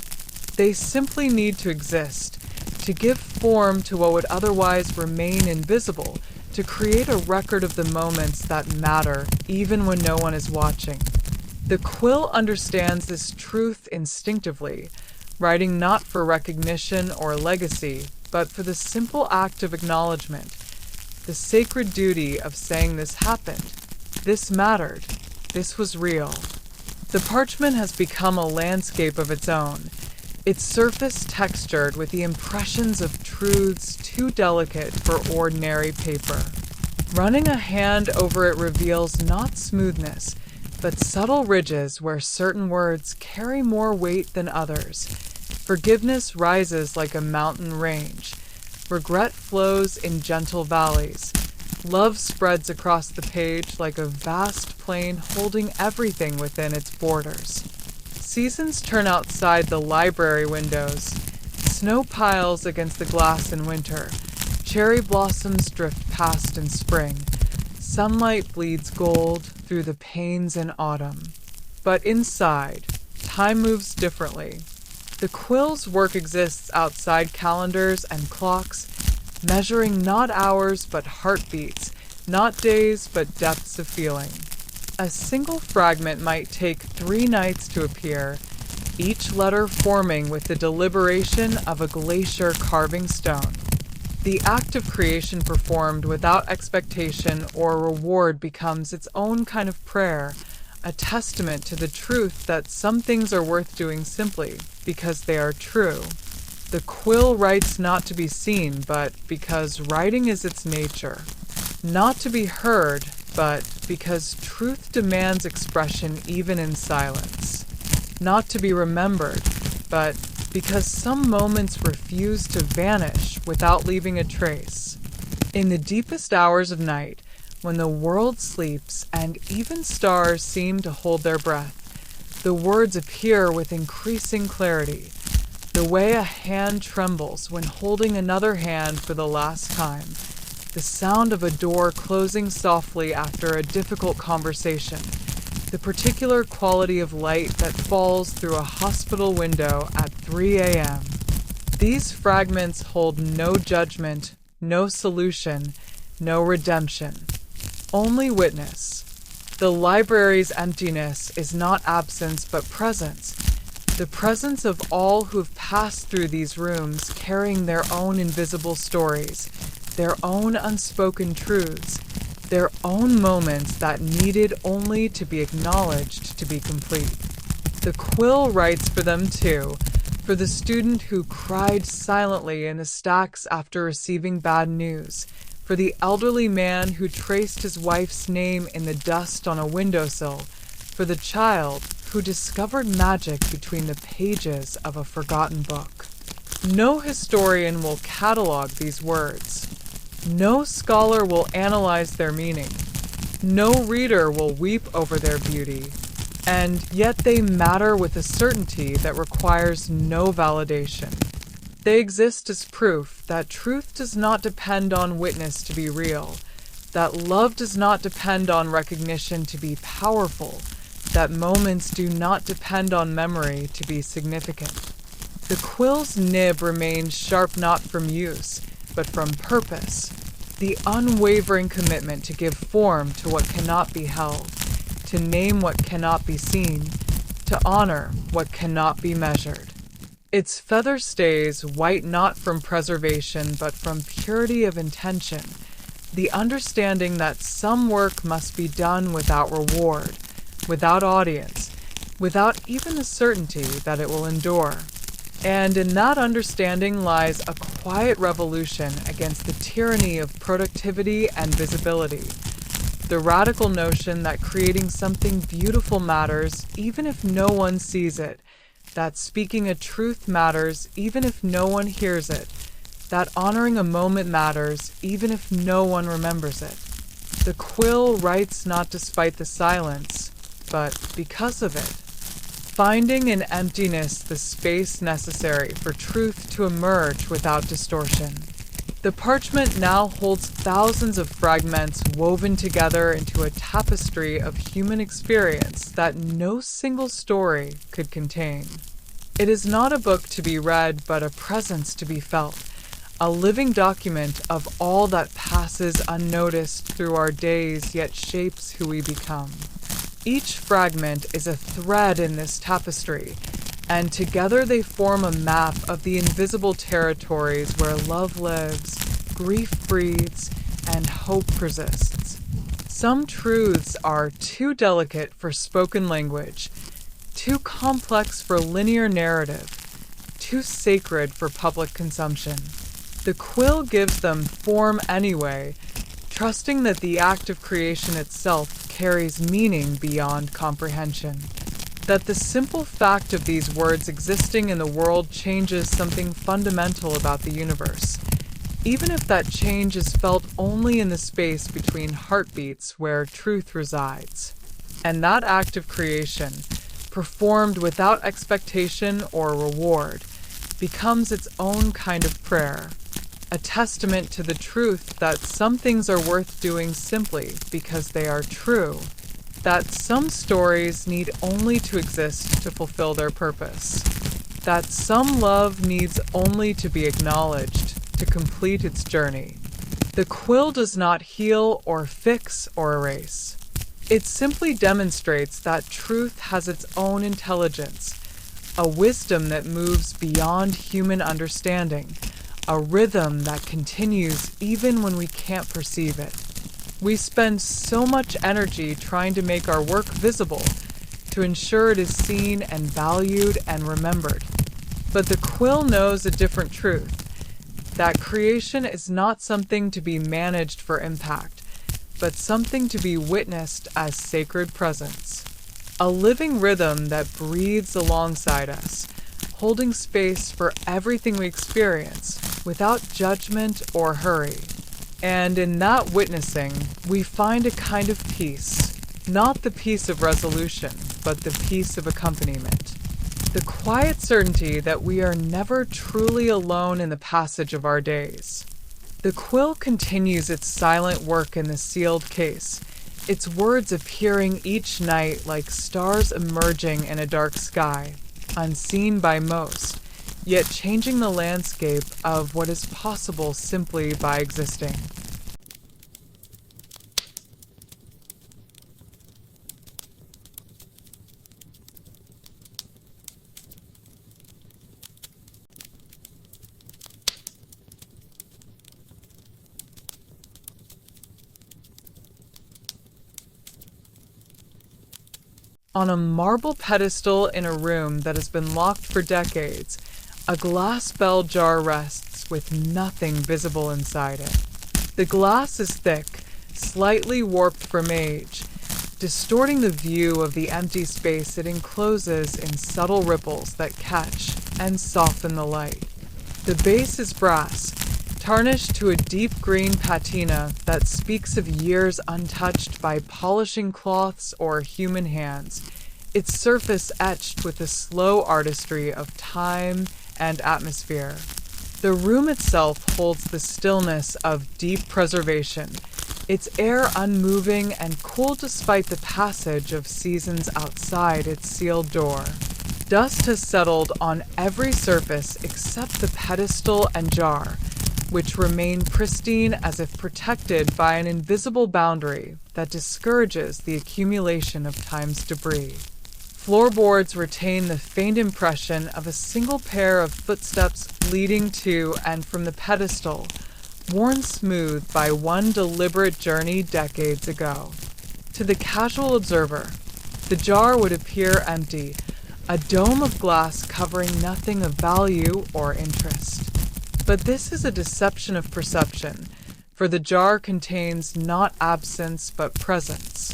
They simply need to exist, to give form to what would otherwise remain invisible, to create a record of the moments that matter even when no one is watching. The quill understands this truth instinctively, writing not for recognition or legacy, but for the simple act of acknowledgement, the sacred duty of saying this happened, this mattered, this was real. The parchment has become a landscape of its own, its surface textured with the impressions of truths too delicate for ordinary paper. Running a hand over it reveals not smoothness, but subtle ridges where certain words carry more weight than others. Forgiveness rises like a mountain range. Regret flows in gentle valleys. Love spreads across the page like a vast plain holding everything within its borders. Seasons turn outside the library windows. Snow piles against the glass in winter. Cherry blossoms drift past in spring. Sunlight bleeds gold through the panes in autumn. But inside, time moves differently. The quill's work exists outside calendars and clocks, measuring not hours but heartbeats, not days but depths of feeling. A single fragment might take 3 nights to appear, each letter forming with the deliberation of a glacier carving stone. The act of creation performed without expectation or reward becomes its own kind of prayer, a testament to the truth that some things are worth doing simply because they are true. The quill writes not to be seen, but because writing is its nature. Not to be heard, but because truth demands expression even in silence. Not to be remembered, but because some moments refuse to vanish without leaving a trace. In the deepest hours of night, when the world sleeps and even stars seem to hold their breath, the words appear with increasing clarity, the way a hand trembles when holding another hand for the last time, the sound of a door closing softly after a difficult conversation, the particular quality of light that falls through a hospital window at 3 a.m. These fragments hold no judgment, no solution, no redemption, only witness. The library's emptiness is not absence but presence, the presence of all who have passed through these rooms carrying their own invisible stories, their own unspoken truths, their own moments that needed only to be acknowledged to be complete. The quill writes for them too, for the student who cried silently in the stacks after receiving bad news, for the elderly man who traced his wife's name in the dust on a windowsill, for the child who discovered magic between the pages of a forgotten book. No historian will catalog these words. No scholar will analyze their meaning. No reader will weep over their beauty. And yet they matter with a certainty that requires no validation. They exist as proof that truth does not depend on witness to be real, that love does not depend on recognition to be powerful, that moments do not depend on memory to be significant. The quill's nib remains sharp not from use, but from purpose, the unwavering commitment to give form to what cannot be held, to name what cannot be seen, to honor what cannot be measured. Its feather stays white not from preservation but from purity of intention, the understanding that some work must be done without reward, without audience, without even the certainty that it will endure. And in that understanding lies a quiet revolution against the tyranny of productivity and visibility, the radical notion that creating something beautiful matters even if no one sees it, that speaking a truth matters even if no one hears it, that honoring a moment matters even if no one remembers it. The quill writes not despite the silence, but because of it, finding in emptiness the space necessary for truth to emerge without distortion. The parchment now holds thousands of fragments woven together into a tapestry of human experience that no single story could contain. It is not a book to be read, but a presence to be felt, a living document of all that passes unnoticed through our days yet shapes who we become. Each fragment is a thread in this tapestry, and together they form a map of the invisible territories where love lives, grief breathes, and hope persists. Some truths are too delicate for spoken language, too complex for linear narrative, too sacred for public consumption. The quill gives them form anyway, trusting that the act of creation itself carries meaning beyond comprehension. That the simple fact of these words existing in the world changes something fundamental about the universe, even if that change is felt only in the space between heartbeats where truth resides. And that act of creation, performed without expectation or reward, becomes its own kind of prayer, a testament to the truth that some things are worth doing simply because they are true, that some stories need only to exist to fulfill their purpose, that some love needs only to be acknowledged to complete its journey. The quill does not heal or fix or erase. It simply demonstrates that truth has its own intelligence, a wisdom that moves beyond human understanding, a rhythm that continues even when we can't perceive it. We spend so much energy trying to make our work visible, to ensure it is seen and valued and remembered. But the quill knows a different truth, that creation is not something to be managed for impact, but something to be witnessed as sacred presence. A living rhythm that breathes alongside us, holding space for everything we experience, without judgment or hurry. And in that witnessing, we find a kind of peace, not the peace of resolution, but the peace of accompaniment. The quiet certainty that we are never truly alone in the passage of our days. The quill continues its silent work in the sealed case, its words appearing each night like stars emerging in a dark sky, unseen by most, yet changing the landscape of what is possible simply by existing. On a marble pedestal in a room that has been locked for decades, a glass bell jar rests with nothing visible inside it. The glass is thick, slightly warped from age, distorting the view of the empty space it encloses in subtle ripples that catch and soften the light. The base is brass, tarnished to a deep green patina that speaks of years untouched by polishing cloths or human hands, its surface etched with the slow artistry of time and atmosphere. The room itself holds the stillness of deep preservation, its air unmoving and cool despite the passage of seasons outside its sealed door. Dust has settled on every surface except the pedestal and jar, which remain pristine as if protected by an invisible boundary that discourages the accumulation of time's debris. Floorboards retain the faint impression of a single pair of footsteps leading to and from the pedestal, worn smooth by one deliberate journey decades ago. To the casual observer, the jar would appear empty, a dome of glass covering nothing of value or interest. But this is a deception of perception, for the jar contains not absence but presence.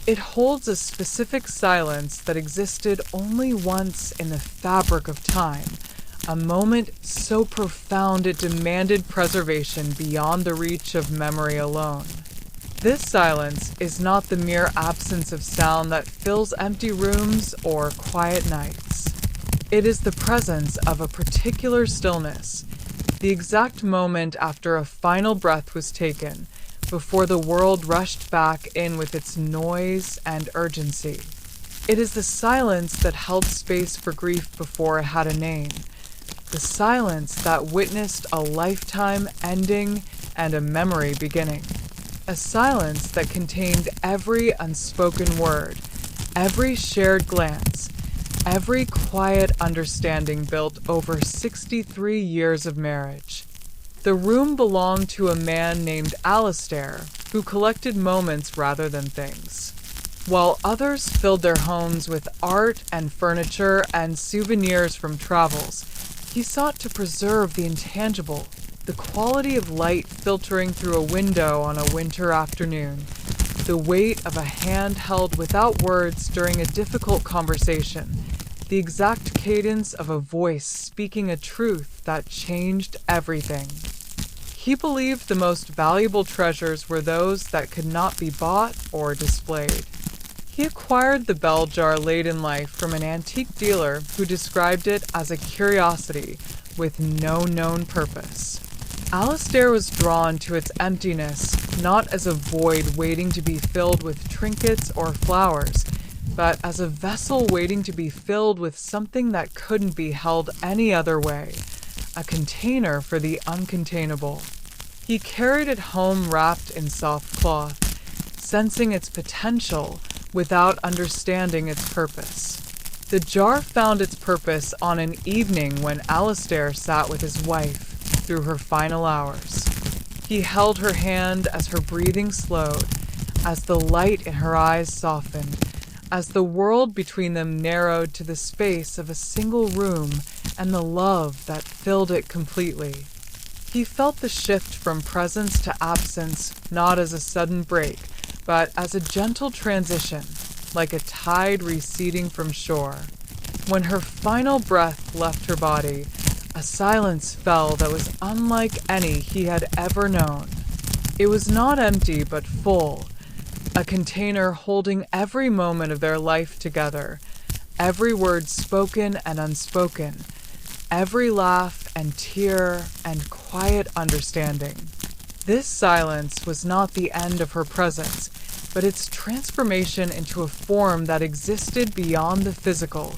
It holds a specific silence that existed only once in the fabric of time, a moment so profound it demanded preservation beyond the reach of memory alone. This silence is not the mere absence of sound that fills empty rooms or quiet nights. It is the presence of a particular stillness, the exact moment after a final breath was taken, before the world rushed back in with its noise and urgency. It is the silence that held space for grief before it had a name, the silence that witnessed a lifetime ending and a memory beginning, a silence that contained every unspoken word, every shared glance, every quiet understanding built over 63 years of marriage. The room belonged to a man named Alistair, who collected moments rather than things. While others filled their homes with art and furniture and souvenirs from travels, he sought to preserve the intangible, the quality of light filtering through a window on a winter afternoon, the weight of a hand held without words during a difficult conversation, the exact cadence of a voice speaking a truth that changed everything. He believed the most valuable treasures were those that could not be bought or displayed. He acquired the bell jar late in life from an antique dealer who described it as a curiosity with no known purpose. Alistair was drawn to its emptiness not as a void waiting to be filled with trinkets or flowers, but as a vessel waiting to be filled with something that couldn't be held any other way, a container for the uncontainable. He carried it home wrapped in soft cloth, sensing its potential without understanding its purpose. The jar found its purpose on an evening when Alistair sat with his wife through her final hours. He held her hand as her breathing slowed, as the light in her eyes softened, as the world between them narrowed to the space of a single room and the love that filled it completely. He felt the shift from presence to absence not as a sudden break, but as a gentle transition, like a tide receding from shore. When her final breath left her body, a silence fell that was unlike any he had ever known. It was not empty but full, a container holding every moment of their life together, every word spoken and unspoken, every laugh and tear and quiet understanding. This silence was not the end of her presence, but its transformation into a form that existed beyond the physical,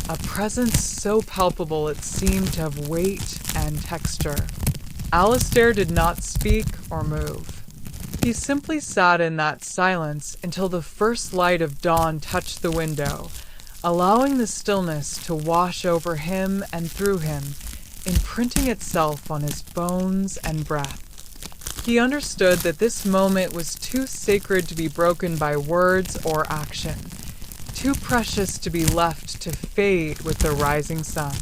a presence so palpable it seemed to have weight and texture. Alistair did not speak or move. He simply sat in that silence until the first light of dawn touched the window, allowing the stillness to wash over him and through him, imprinting itself on his bones and breath. He understood that this moment was too sacred to be broken by words or action, too precious to be left to fade with the rising sun.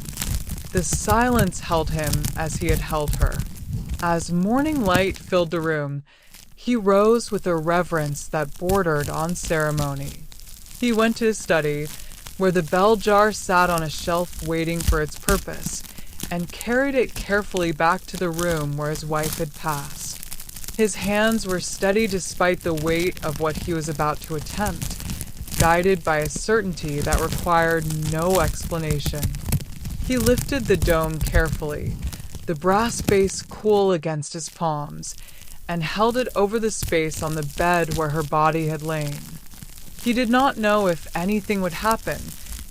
The silence held him as he had held her. As morning light filled the room, he rose with a reverence that bordered on ceremony. He went to his study, where the bell jar sat on a shelf waiting for its purpose, and carried it carefully back to the room where his wife had passed. His hands were steady despite the weight of what he was about to attempt, guided by a certainty that required no explanation. He lifted the dome carefully, the brass base cool against his palms, and held it over the space on the bed where her body had lain. He did not know if anything would happen,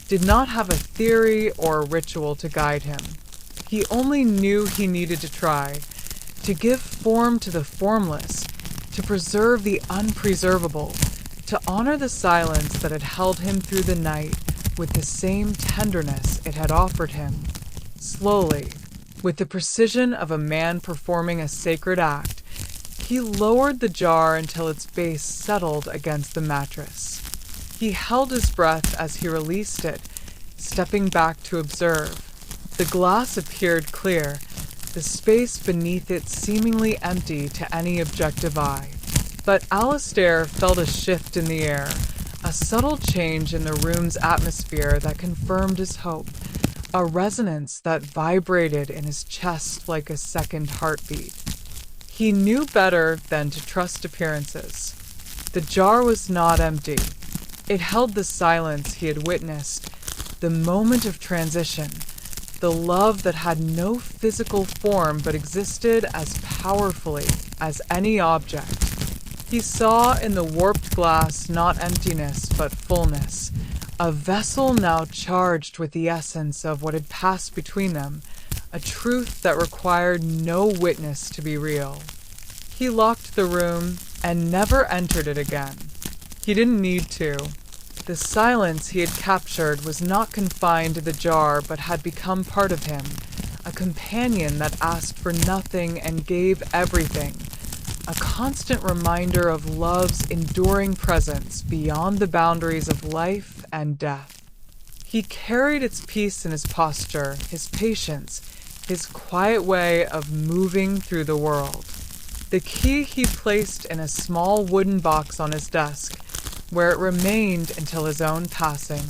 did not have a theory or a ritual to guide him. He only knew he needed to try, to give form to the formless, to preserve the unpreservable, to honor the silence that had held him through the night with the same tenderness it had offered him. Slowly, with the precision of a man performing a sacred act, he lowered the jar until its base settled against the mattress. He held his breath as he released it, stepping back to observe. The glass appeared clear, the space beneath it seemingly empty to any objective eye. But Alistair felt a shift in the air, a subtle change in the room's atmosphere that confirmed his hope, a resonance that vibrated in his chest like a second heartbeat. He knew better than to trust appearances. The jar was not empty. It held the silence he had witnessed, the moment of transition, the love that had no physical form but existed as powerfully as any object. He saw in the warped glass not emptiness but fullness, a vessel now charged with the essence of what had passed between them, a truth that required no witness to be real. He locked the room and never entered it again. He didn't need to. The silence he had captured was not confined to the jar but had become part of him, a companion that asked for nothing and gave everything, a constant reminder of love's enduring presence beyond the boundaries of life and death. He carried its peace in his posture, his patience, his quiet way of moving through the world. The key he placed in a small wooden box on his desk, where it remained until his own passing.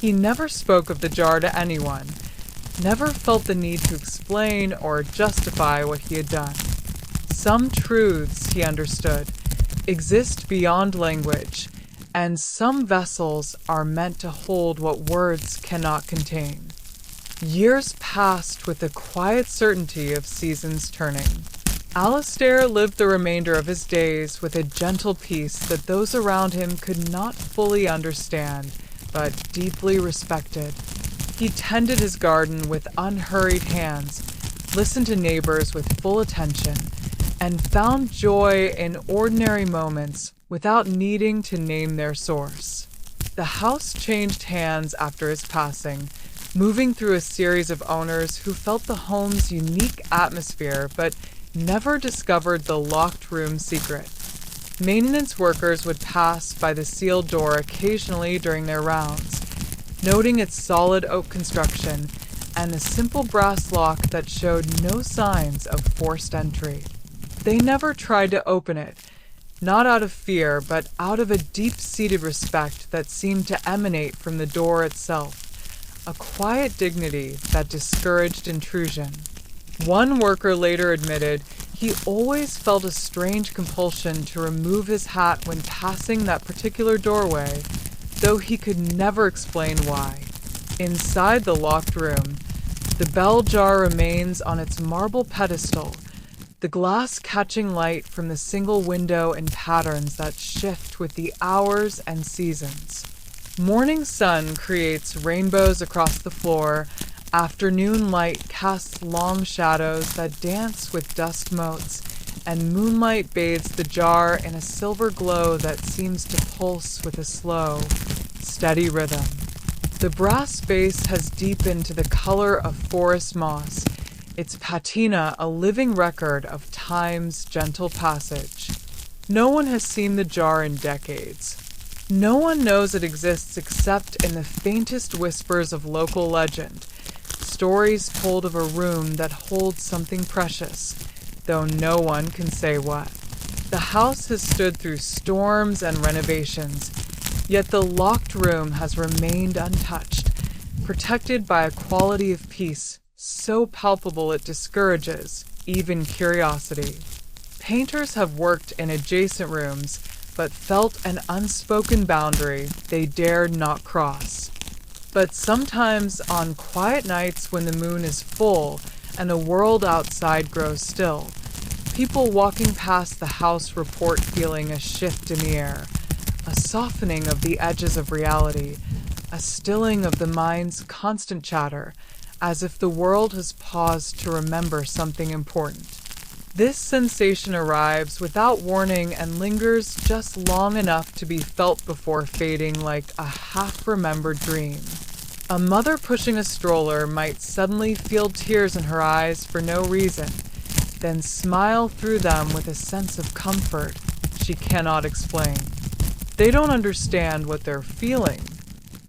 He never spoke of the jar to anyone, never felt the need to explain or justify what he had done. Some truths, he understood, exist beyond language, and some vessels are meant to hold what words cannot contain. Years passed with the quiet certainty of seasons turning. Alastair lived the remainder of his days with a gentle peace that those around him could not fully understand, but deeply respected. He tended his garden with unhurried hands, listened to neighbors with full attention, and found joy in ordinary moments without needing to name their source. The house changed hands after his passing, moving through a series of owners who felt the home's unique atmosphere but never discovered the locked room secret. Maintenance workers would pass by the sealed door occasionally during their rounds, noting its solid oak construction and the simple brass lock that showed no signs of forced entry. They never tried to open it, not out of fear, but out of a deep-seated respect that seemed to emanate from the door itself, a quiet dignity that discouraged intrusion. One worker later admitted he always felt a strange compulsion to remove his hat when passing that particular doorway, though he could never explain why. Inside the locked room, the bell jar remains on its marble pedestal, the glass catching light from the single window in patterns that shift with the hours and seasons. Morning sun creates rainbows across the floor. Afternoon light casts long shadows that dance with dust motes, and moonlight bathes the jar in a silver glow that seems to pulse with a slow, steady rhythm. The brass base has deepened to the color of forest moss, its patina a living record of time's gentle passage. No one has seen the jar in decades. No one knows it exists except in the faintest whispers of local legend, stories told of a room that holds something precious, though no one can say what. The house has stood through storms and renovations, yet the locked room has remained untouched, protected by a quality of peace so palpable it discourages even curiosity. Painters have worked in adjacent rooms, but felt an unspoken boundary they dared not cross. But sometimes on quiet nights when the moon is full and the world outside grows still, people walking past the house report feeling a shift in the air, a softening of the edges of reality, a stilling of the mind's constant chatter, as if the world has paused to remember something important. This sensation arrives without warning and lingers just long enough to be felt before fading like a half-remembered dream. A mother pushing a stroller might suddenly feel tears in her eyes for no reason, then smile through them with a sense of comfort she cannot explain. They don't understand what they're feeling.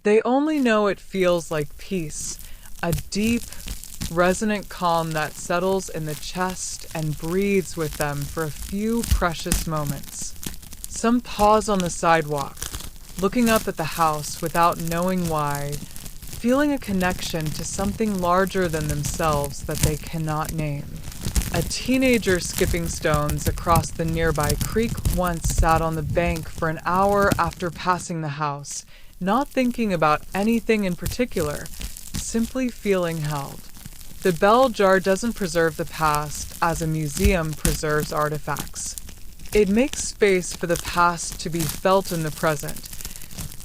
They only know it feels like peace, a deep, resonant calm that settles in the chest and breathes with them for a few precious moments. Some pause on the sidewalk, looking up at the house without knowing why, feeling a connection to something larger than themselves that they cannot name. A teenager skipping stones across the nearby creek once sat on the bank for an hour after passing the house, not thinking about anything in particular, simply feeling held. The bell jar doesn't preserve the past as a museum preserves artifacts. It makes space for the past to be felt in the present,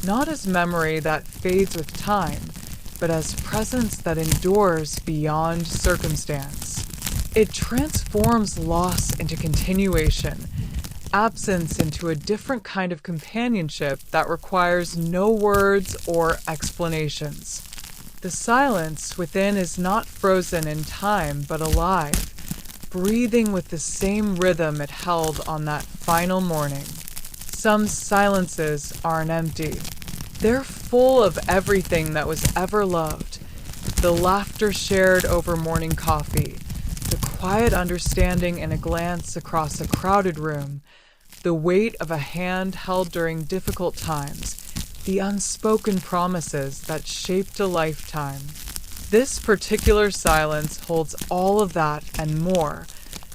not as memory that fades with time, but as presence that endures beyond circumstance. It transforms loss into continuation, absence into a different kind of companionship that requires no words or explanations. The silence within is not frozen in time, but alive, breathing with the same rhythm it held on that final morning. Some silences aren't empty. They're full of everything that was ever loved. The laughter shared over morning coffee, the quiet understanding in a glance across a crowded room, the weight of a hand held during difficult times, the unspoken promises that shaped a lifetime. This particular silence holds all of that and more,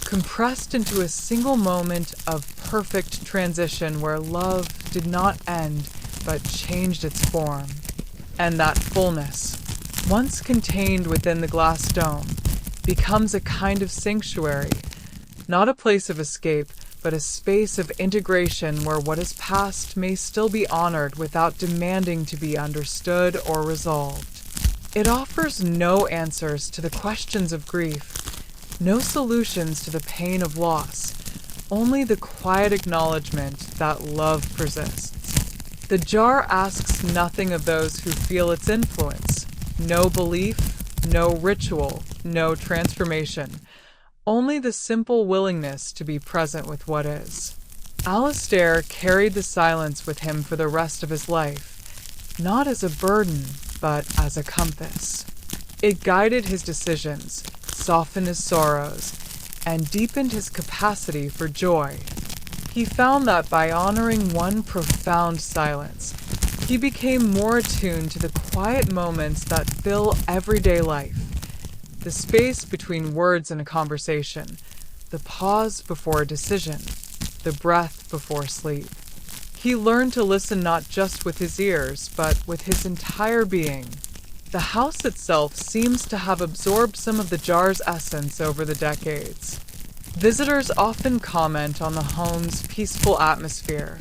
compressed into a single moment of perfect transition where love did not end but changed its form. And that fullness, once contained within the glass dome, becomes a kind of sanctuary, not a place of escape, but a space of integration where what is past may still be honored without demanding to be understood or resolved. It offers no answers to the questions of grief, no solutions to the pain of loss, only the quiet acknowledgement that love persists. The jar asks nothing of those who feel its influence, no belief, no ritual, no transformation, only the simple willingness to be present with what is. Alastair carried the silence with him for the rest of his life, not as a burden, but as a compass. It guided his decisions, softened his sorrows, and deepened his capacity for joy. He found that by honoring one profound silence, he became more attuned to the quiet moments that fill everyday life. The space between words in a conversation, the pause before a decision, the breath before sleep. He learned to listen not just with his ears, but with his entire being. The house itself seems to have absorbed some of the jar's essence over the decades. Visitors often comment on the home's peaceful atmosphere,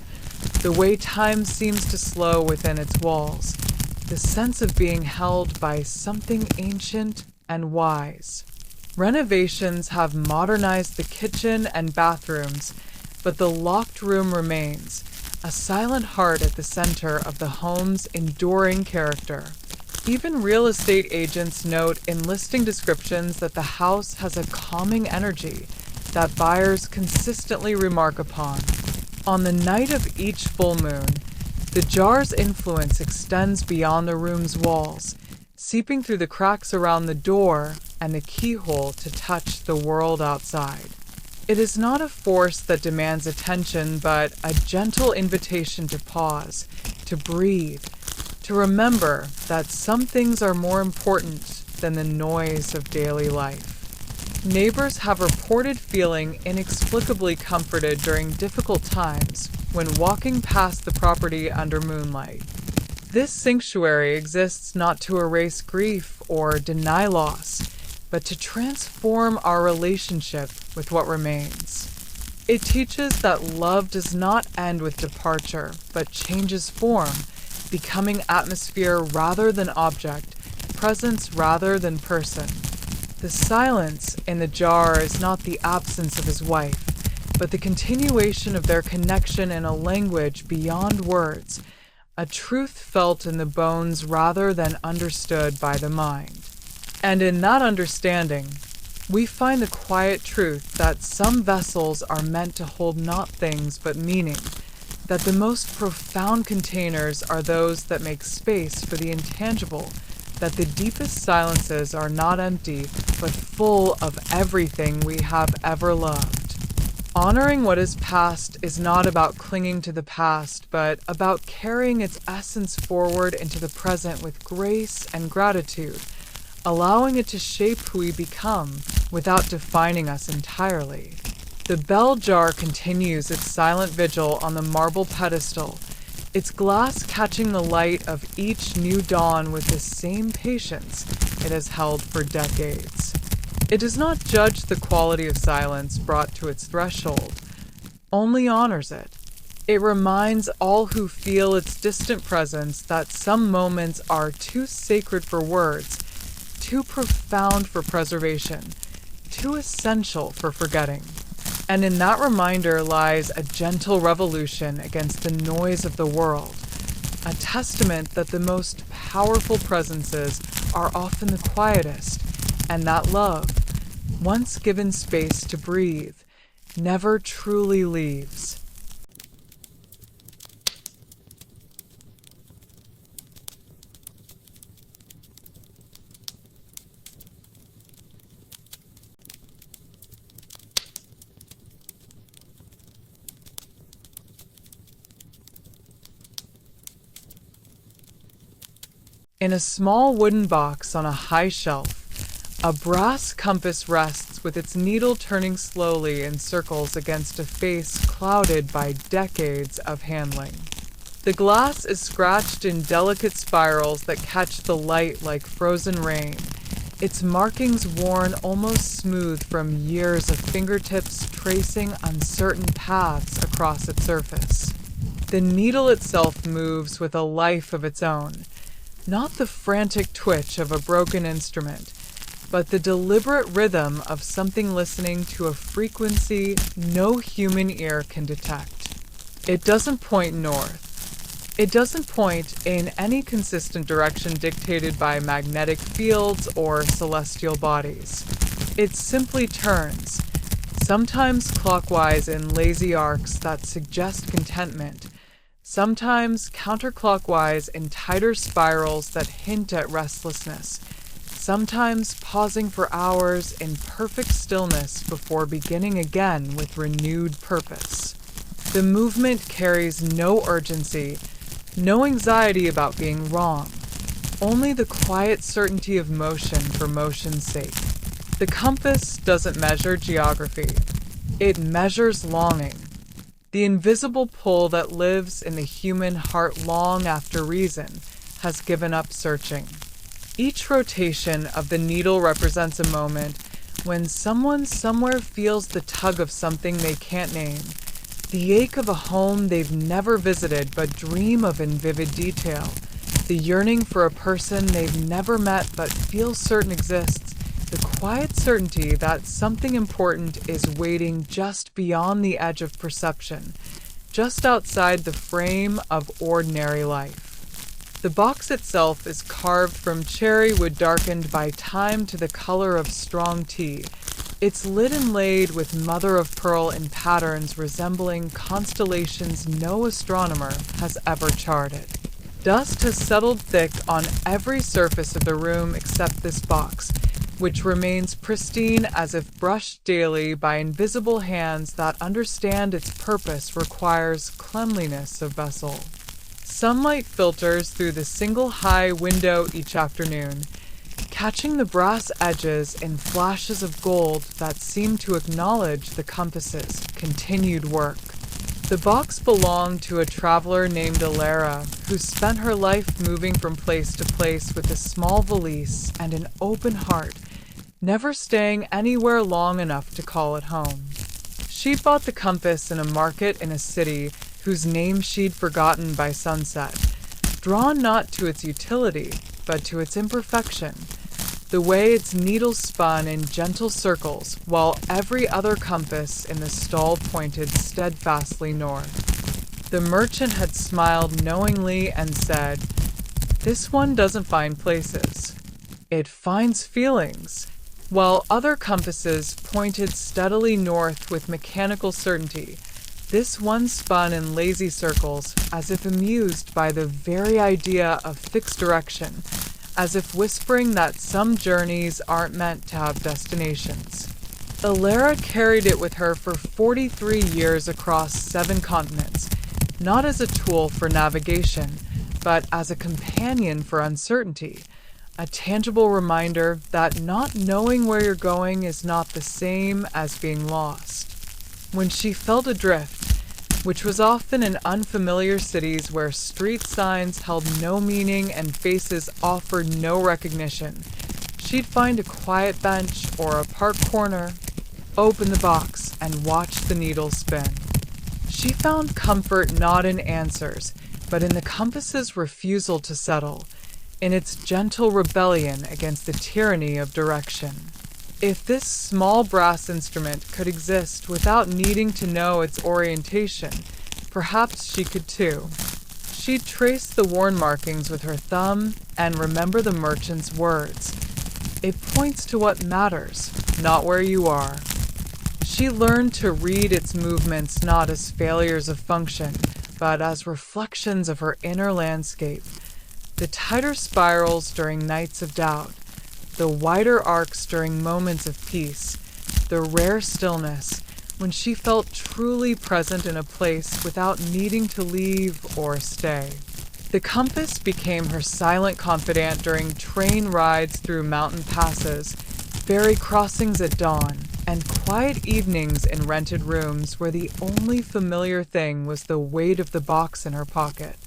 the way time seems to slow within its walls, the sense of being held by something ancient and wise. Renovations have modernized the kitchen and bathrooms, but the locked room remains, a silent heart at the center of the home's enduring character. Even real estate agents note in listing descriptions that the house has a calming energy that buyers consistently remark upon. On the night of each full moon, the jar's influence extends beyond the room's walls, seeping through the cracks around the door and the keyhole to touch the world outside. It is not a force that demands attention, but a gentle invitation to pause, to breathe, to remember that some things are more important than the noise of daily life. Neighbors have reported feeling inexplicably comforted during difficult times when walking past the property under moonlight. This sanctuary exists not to erase grief or deny loss, but to transform our relationship with what remains. It teaches that love does not end with departure, but changes form, becoming atmosphere rather than object, presence rather than person. The silence in the jar is not the absence of his wife, but the continuation of their connection in a language beyond words, a truth felt in the bones rather than understood by the mind. And in that understanding, we find the quiet truth that some vessels are meant to hold not things but meaning, that the most profound containers are those that make space for the intangible, that the deepest silences are not empty but full of everything we have ever loved. Honoring what is past is not about clinging to the past, but about carrying its essence forward into the present with grace and gratitude, allowing it to shape who we become without defining us entirely. The bell jar continues its silent vigil on the marble pedestal, its glass catching the light of each new dawn with the same patience it has held for decades. It does not judge the quality of silence brought to its threshold, only honors it. It reminds all who feel its distant presence that some moments are too sacred for words, too profound for preservation, too essential for forgetting. And in that reminder lies a gentle revolution against the noise of the world, a testament that the most powerful presences are often the quietest, and that love, once given space to breathe, never truly leaves. In a small wooden box on a high shelf, a brass compass rests with its needle turning slowly in circles against a face clouded by decades of handling. The glass is scratched in delicate spirals that catch the light like frozen rain, its markings worn almost smooth from years of fingertips tracing uncertain paths across its surface. The needle itself moves with a life of its own, not the frantic twitch of a broken instrument, but the deliberate rhythm of something listening to a frequency no human ear can detect. It doesn't point north. It doesn't point in any consistent direction dictated by magnetic fields or celestial bodies. It simply turns, sometimes clockwise in lazy arcs that suggest contentment, sometimes counterclockwise in tighter spirals that hint at restlessness, sometimes pausing for hours in perfect stillness before beginning again with renewed purpose. The movement carries no urgency, no anxiety about being wrong, only the quiet certainty of motion for motion's sake. The compass doesn't measure geography. It measures longing, the invisible pull that lives in the human heart long after reason has given up searching. Each rotation of the needle represents a moment when someone somewhere feels the tug of something they can't name, the ache of a home they've never visited but dream of in vivid detail, the yearning for a person they've never met but feel certain exists, the quiet certainty that something important is waiting just beyond the edge of perception, just outside the frame of ordinary life. The box itself is carved from cherry wood darkened by time to the color of strong tea. It's lid inlaid with mother-of-pearl in patterns resembling constellations no astronomer has ever charted. Dust has settled thick on every surface of the room except this box, which remains pristine as if brushed daily by invisible hands that understand its purpose requires cleanliness of vessel. Sunlight filters through the single high window each afternoon, catching the brass edges in flashes of gold that seem to acknowledge the compass's continued work. The box belonged to a traveler named Alara, who spent her life moving from place to place with a small valise and an open heart, never staying anywhere long enough to call it home. She bought the compass in a market in a city whose name she'd forgotten by sunset, drawn not to its utility, but to its imperfection, the way its needle spun in gentle circles while every other compass in the stall pointed steadfastly north. The merchant had smiled knowingly and said, "This one doesn't find places. It finds feelings," while other compasses pointed steadily north with mechanical certainty. This one spun in lazy circles, as if amused by the very idea of fixed direction, as if whispering that some journeys aren't meant to have destinations. Alara carried it with her for 43 years across 7 continents, not as a tool for navigation, but as a companion for uncertainty, a tangible reminder that not knowing where you're going is not the same as being lost. When she felt adrift, which was often in unfamiliar cities where street signs held no meaning and faces offered no recognition, she'd find a quiet bench or a park corner, open the box, and watch the needle spin. She found comfort not in answers, but in the compass's refusal to settle, in its gentle rebellion against the tyranny of direction. If this small brass instrument could exist without needing to know its orientation, perhaps she could too. She'd trace the worn markings with her thumb and remember the merchant's words. It points to what matters, not where you are. She learned to read its movements not as failures of function, but as reflections of her inner landscape. The tighter spirals during nights of doubt, the wider arcs during moments of peace, the rare stillness when she felt truly present in a place without needing to leave or stay. The compass became her silent confidant during train rides through mountain passes, ferry crossings at dawn, and quiet evenings in rented rooms where the only familiar thing was the weight of the box in her pocket.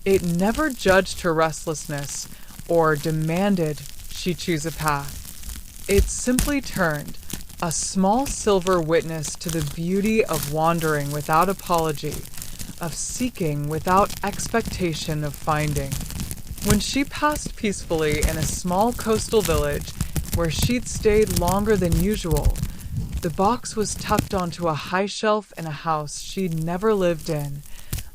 It never judged her restlessness or demanded she choose a path. It simply turned, a small silver witness to the beauty of wandering without apology, of seeking without expectation of finding. When she passed peacefully in a small coastal village where she'd stayed longer than usual, the box was tucked onto a high shelf in a house she'd never lived in,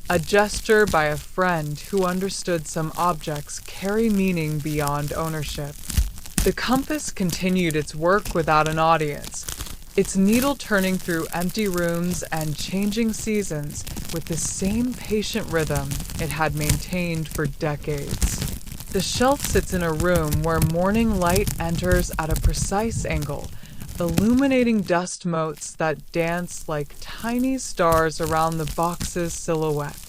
a gesture by a friend who understood some objects carry meaning beyond ownership. The compass continued its work without an audience, its needle turning through empty rooms and changing seasons with the same patient rhythm it had maintained for decades. The shelf sits in a room where morning light enters at a precise angle, illuminating dust motes that dance like tiny stars around the box's silhouette.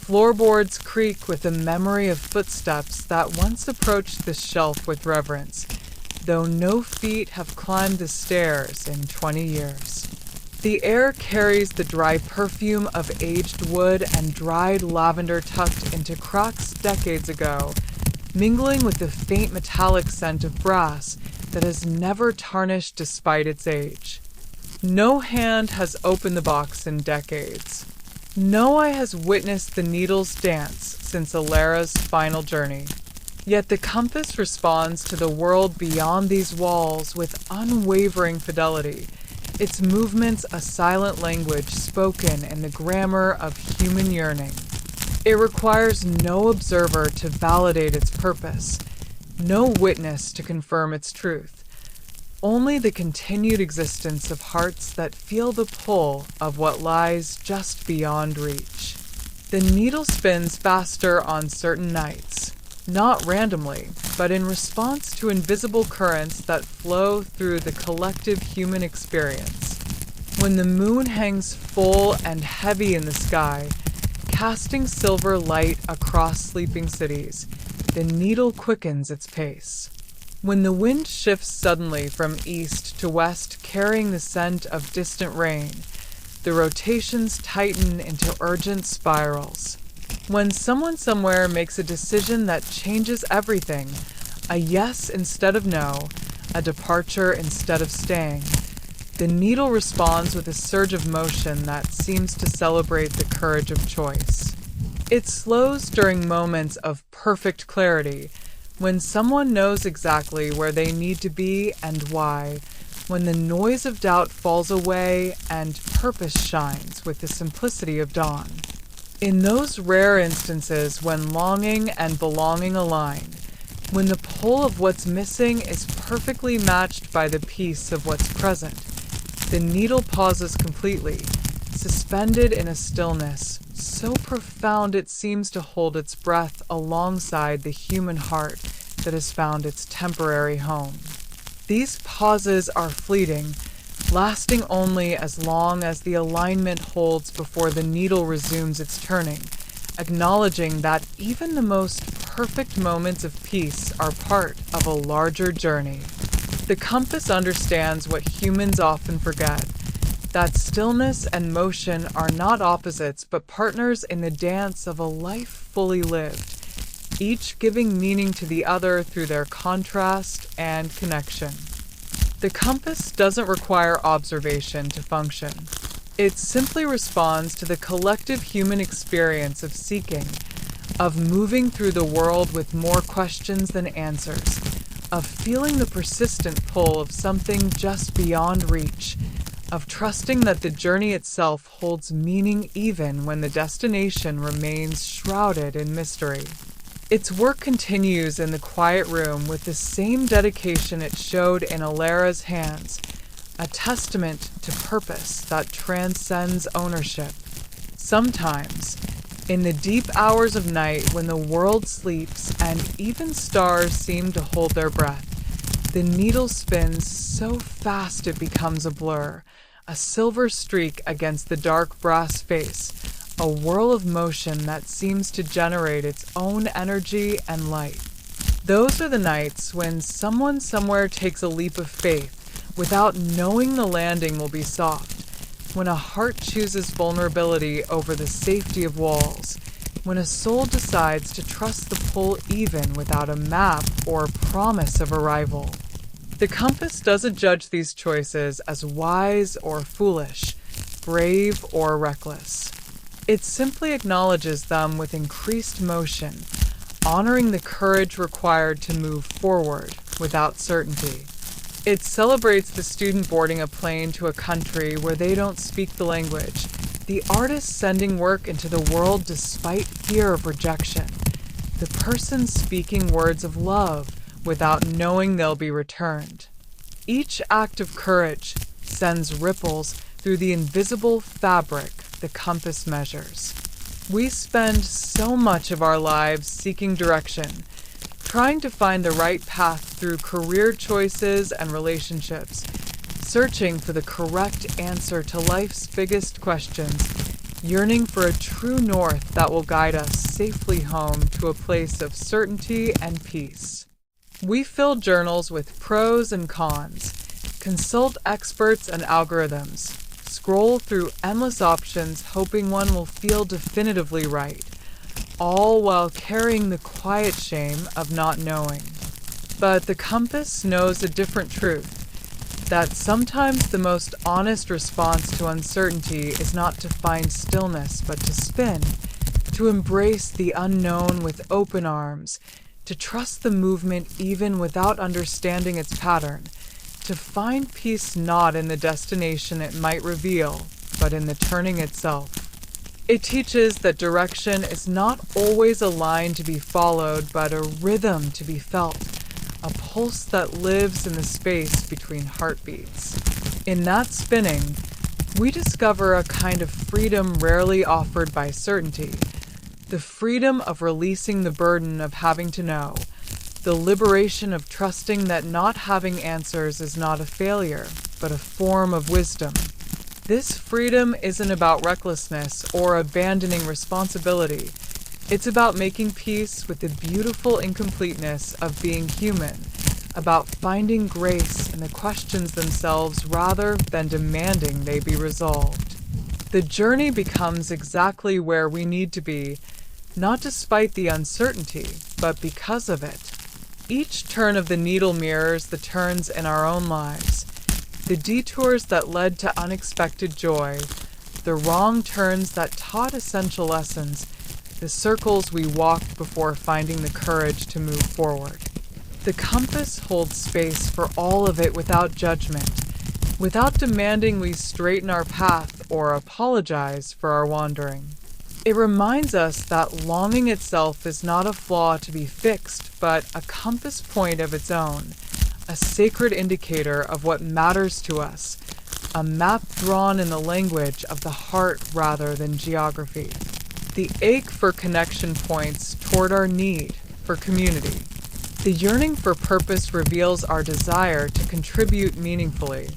Floorboards creak with the memory of footsteps that once approached the shelf with reverence, though no feet have climbed the stairs in 20 years. The air carries the dry perfume of aged wood and dried lavender tucked into crocks decades ago, mingling with the faint metallic scent of brass that has never tarnished despite its age. No hand has opened the box in decades. No eye has witnessed the needle's dance since Alara's final journey. Yet the compass responds to the world beyond these walls with unwavering fidelity, its movements a silent language spoken in the grammar of human yearning. It requires no observer to validate its purpose, no witness to confirm its truth, only the continued existence of hearts that feel the pull of what lies just beyond reach. The needle spins faster on certain nights, not randomly, but in response to invisible currents that flow through the collective human experience. When the moon hangs full and heavy in the sky, casting silver light across sleeping cities, the needle quickens its pace. When the wind shifts suddenly from east to west, carrying the scent of distant rain, the rotations tighten into urgent spirals. When someone somewhere makes a decision that changes everything, a yes instead of no, a departure instead of staying, the needle responds with a surge of motion that seems to celebrate the courage of choice. It slows during moments of perfect clarity, when someone knows exactly where they need to be and why, when the noise of doubt falls away and purpose shines with the simplicity of dawn. In those rare instances when longing and belonging align, when the pull of what's missing is perfectly matched by the peace of what's present, the needle pauses completely, suspended in a stillness so profound it seems to hold its breath alongside the human heart that has found its temporary home. These pauses are fleeting, lasting only as long as the alignment holds before the needle resumes its turning, acknowledging that even the most perfect moments of peace are part of a larger journey. The compass understands what humans often forget, that stillness and motion are not opposites but partners in the dance of a life fully lived, each giving meaning to the other through their contrast and connection. The compass doesn't require observation to function. It simply responds to the collective human experience of seeking, of moving through the world with more questions than answers, of feeling the persistent pull of something just beyond reach, of trusting that the journey itself holds meaning even when the destination remains shrouded in mystery. Its work continues in the quiet room with the same dedication it showed in Alara's hands, a testament to purpose that transcends ownership. Sometimes, in the deep hours of night when the world sleeps and even stars seem to hold their breath, the needle spins so fast it becomes a blur, a silver streak against the dark brass face, a whirl of motion that seems to generate its own energy and light. Those are the nights when someone somewhere takes a leap of faith without knowing the landing will be soft, when a heart chooses vulnerability over the safety of walls, when a soul decides to trust the pull even without a map or promise of arrival. The compass doesn't judge these choices as wise or foolish, brave or reckless. It simply acknowledges them with increased motion, honoring the courage required to move forward without certainty. It celebrates the student boarding a plane to a country where they don't speak the language, the artist sending work into the world despite fear of rejection, the person speaking words of love without knowing they'll be returned. Each act of courage sends ripples through the invisible fabric the compass measures. We spend so much of our lives seeking direction, trying to find the right path through career choices and relationships, searching for the correct answer to life's biggest questions, yearning for a true north that will guide us safely home to a place of certainty and peace. We fill journals with pros and cons, consult experts and algorithms, scroll through endless options hoping one will feel definitively right, all while carrying the quiet shame of not knowing. But the compass knows a different truth, that sometimes the most honest response to uncertainty is not to find stillness but to spin, to embrace the unknown with open arms, to trust the movement even without understanding its pattern, to find peace not in the destination it might reveal, but in the turning itself. It teaches that direction is not always a line to be followed, but a rhythm to be felt, a pulse that lives in the space between heartbeats. In that spinning, we discover a kind of freedom rarely offered by certainty, the freedom of releasing the burden of having to know, the liberation of trusting that not having answers is not a failure, but a form of wisdom. This freedom isn't about recklessness or abandoning responsibility. It's about making peace with the beautiful incompleteness of being human, about finding grace in the questions themselves rather than demanding they be resolved. The journey becomes exactly where we need to be, not despite the uncertainty, but because of it. Each turn of the needle mirrors the turns in our own lives, the detours that led to unexpected joy, the wrong turns that taught essential lessons, the circles we walked before finding the courage to move forward. The compass holds space for all of it without judgment, without demanding we straighten our path or apologize for our wandering. It reminds us that longing itself is not a flaw to be fixed, but a compass point of its own, a sacred indicator of what matters to us, a map drawn in the language of the heart rather than geography. The ache for connection points toward our need for community. The yearning for purpose reveals our desire to contribute meaningfully.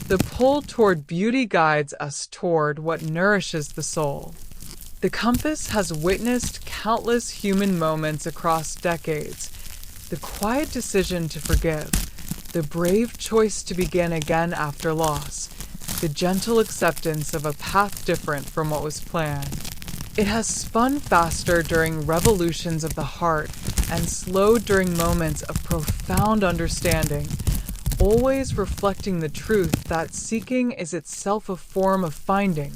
The pull toward beauty guides us toward what nourishes the soul. The compass has witnessed countless human moments across decades, the quiet decision to forgive, the brave choice to begin again after loss, the gentle acceptance of a path different from what was planned. It has spun faster during revolutions of the heart and slowed during moments of profound understanding, always reflecting the truth that seeking is itself a form of finding,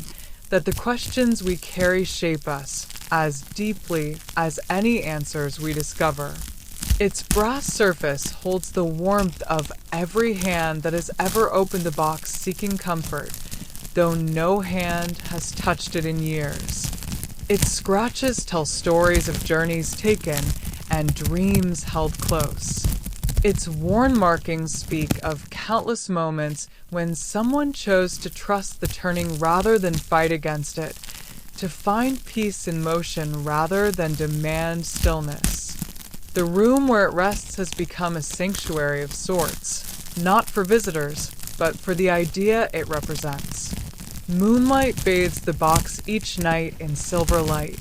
that the questions we carry shape us as deeply as any answers we discover. Its brass surface holds the warmth of every hand that has ever opened the box seeking comfort, though no hand has touched it in years. Its scratches tell stories of journeys taken and dreams held close. Its worn markings speak of countless moments when someone chose to trust the turning rather than fight against it, to find peace in motion rather than demand stillness. The room where it rests has become a sanctuary of sorts, not for visitors, but for the idea it represents. Moonlight bathes the box each night in silver light,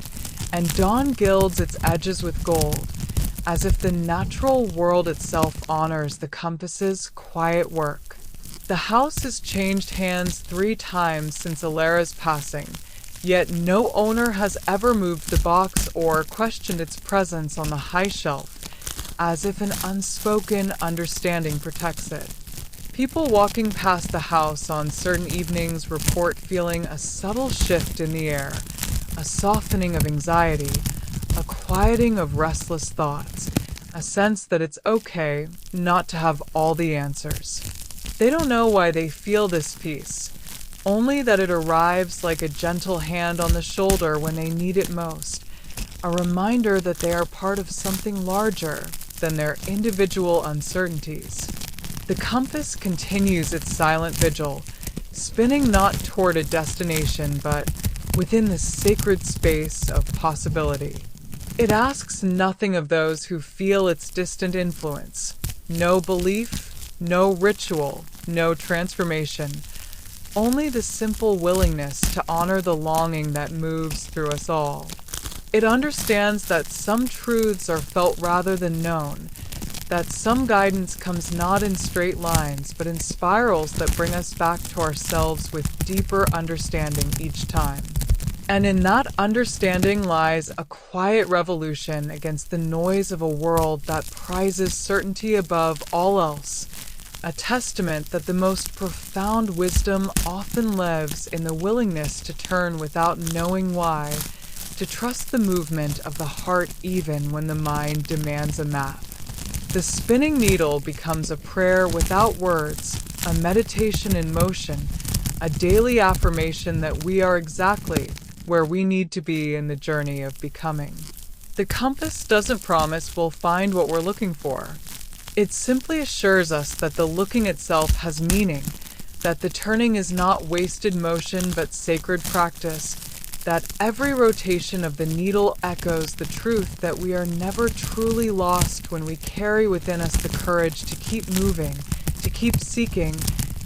and dawn gilds its edges with gold, as if the natural world itself honors the compass's quiet work. The house has changed hands 3 times since Alara's passing, yet no owner has ever moved the box or questioned its presence on the high shelf, as if an unspoken understanding protects it. People walking past the house on certain evenings report feeling a subtle shift in the air, a softening of anxiety, a quieting of restless thoughts, a sense that it's okay not to have all the answers. They don't know why they feel this peace, only that it arrives like a gentle hand on the shoulder when they need it most, a reminder that they are part of something larger than their individual uncertainties. The compass continues its silent vigil, spinning not toward a destination but within the sacred space of possibility. It asks nothing of those who feel its distant influence. No belief, no ritual, no transformation. Only the simple willingness to honor the longing that moves through us all. It understands that some truths are felt rather than known, that some guidance comes not in straight lines but in spirals that bring us back to ourselves with deeper understanding each time. And in that understanding lies a quiet revolution against the noise of a world that prizes certainty above all else, a testament that the most profound wisdom often lives in the willingness to turn without knowing why, to trust the movement of the heart even when the mind demands a map. The spinning needle becomes a prayer without words, a meditation in motion, a daily affirmation that we are exactly where we need to be in the journey of becoming. The compass doesn't promise we'll find what we're looking for. It simply assures us that the looking itself has meaning, that the turning is not wasted motion but sacred practice, that every rotation of the needle echoes the truth that we are never truly lost when we carry within us the courage to keep moving, to keep seeking,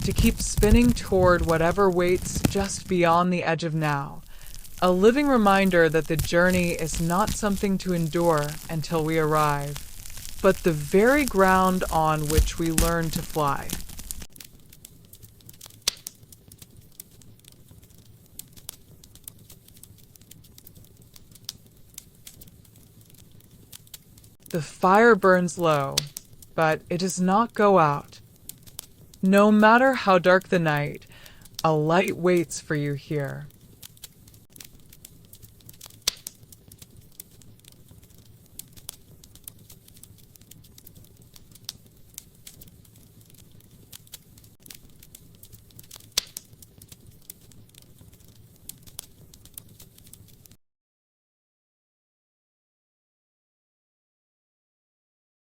to keep spinning toward whatever waits just beyond the edge of now. A living reminder that the journey is not something to endure until we arrive, but the very ground on which we learn to fly. The fire burns low, but it does not go out. No matter how dark the night, a light waits for you here.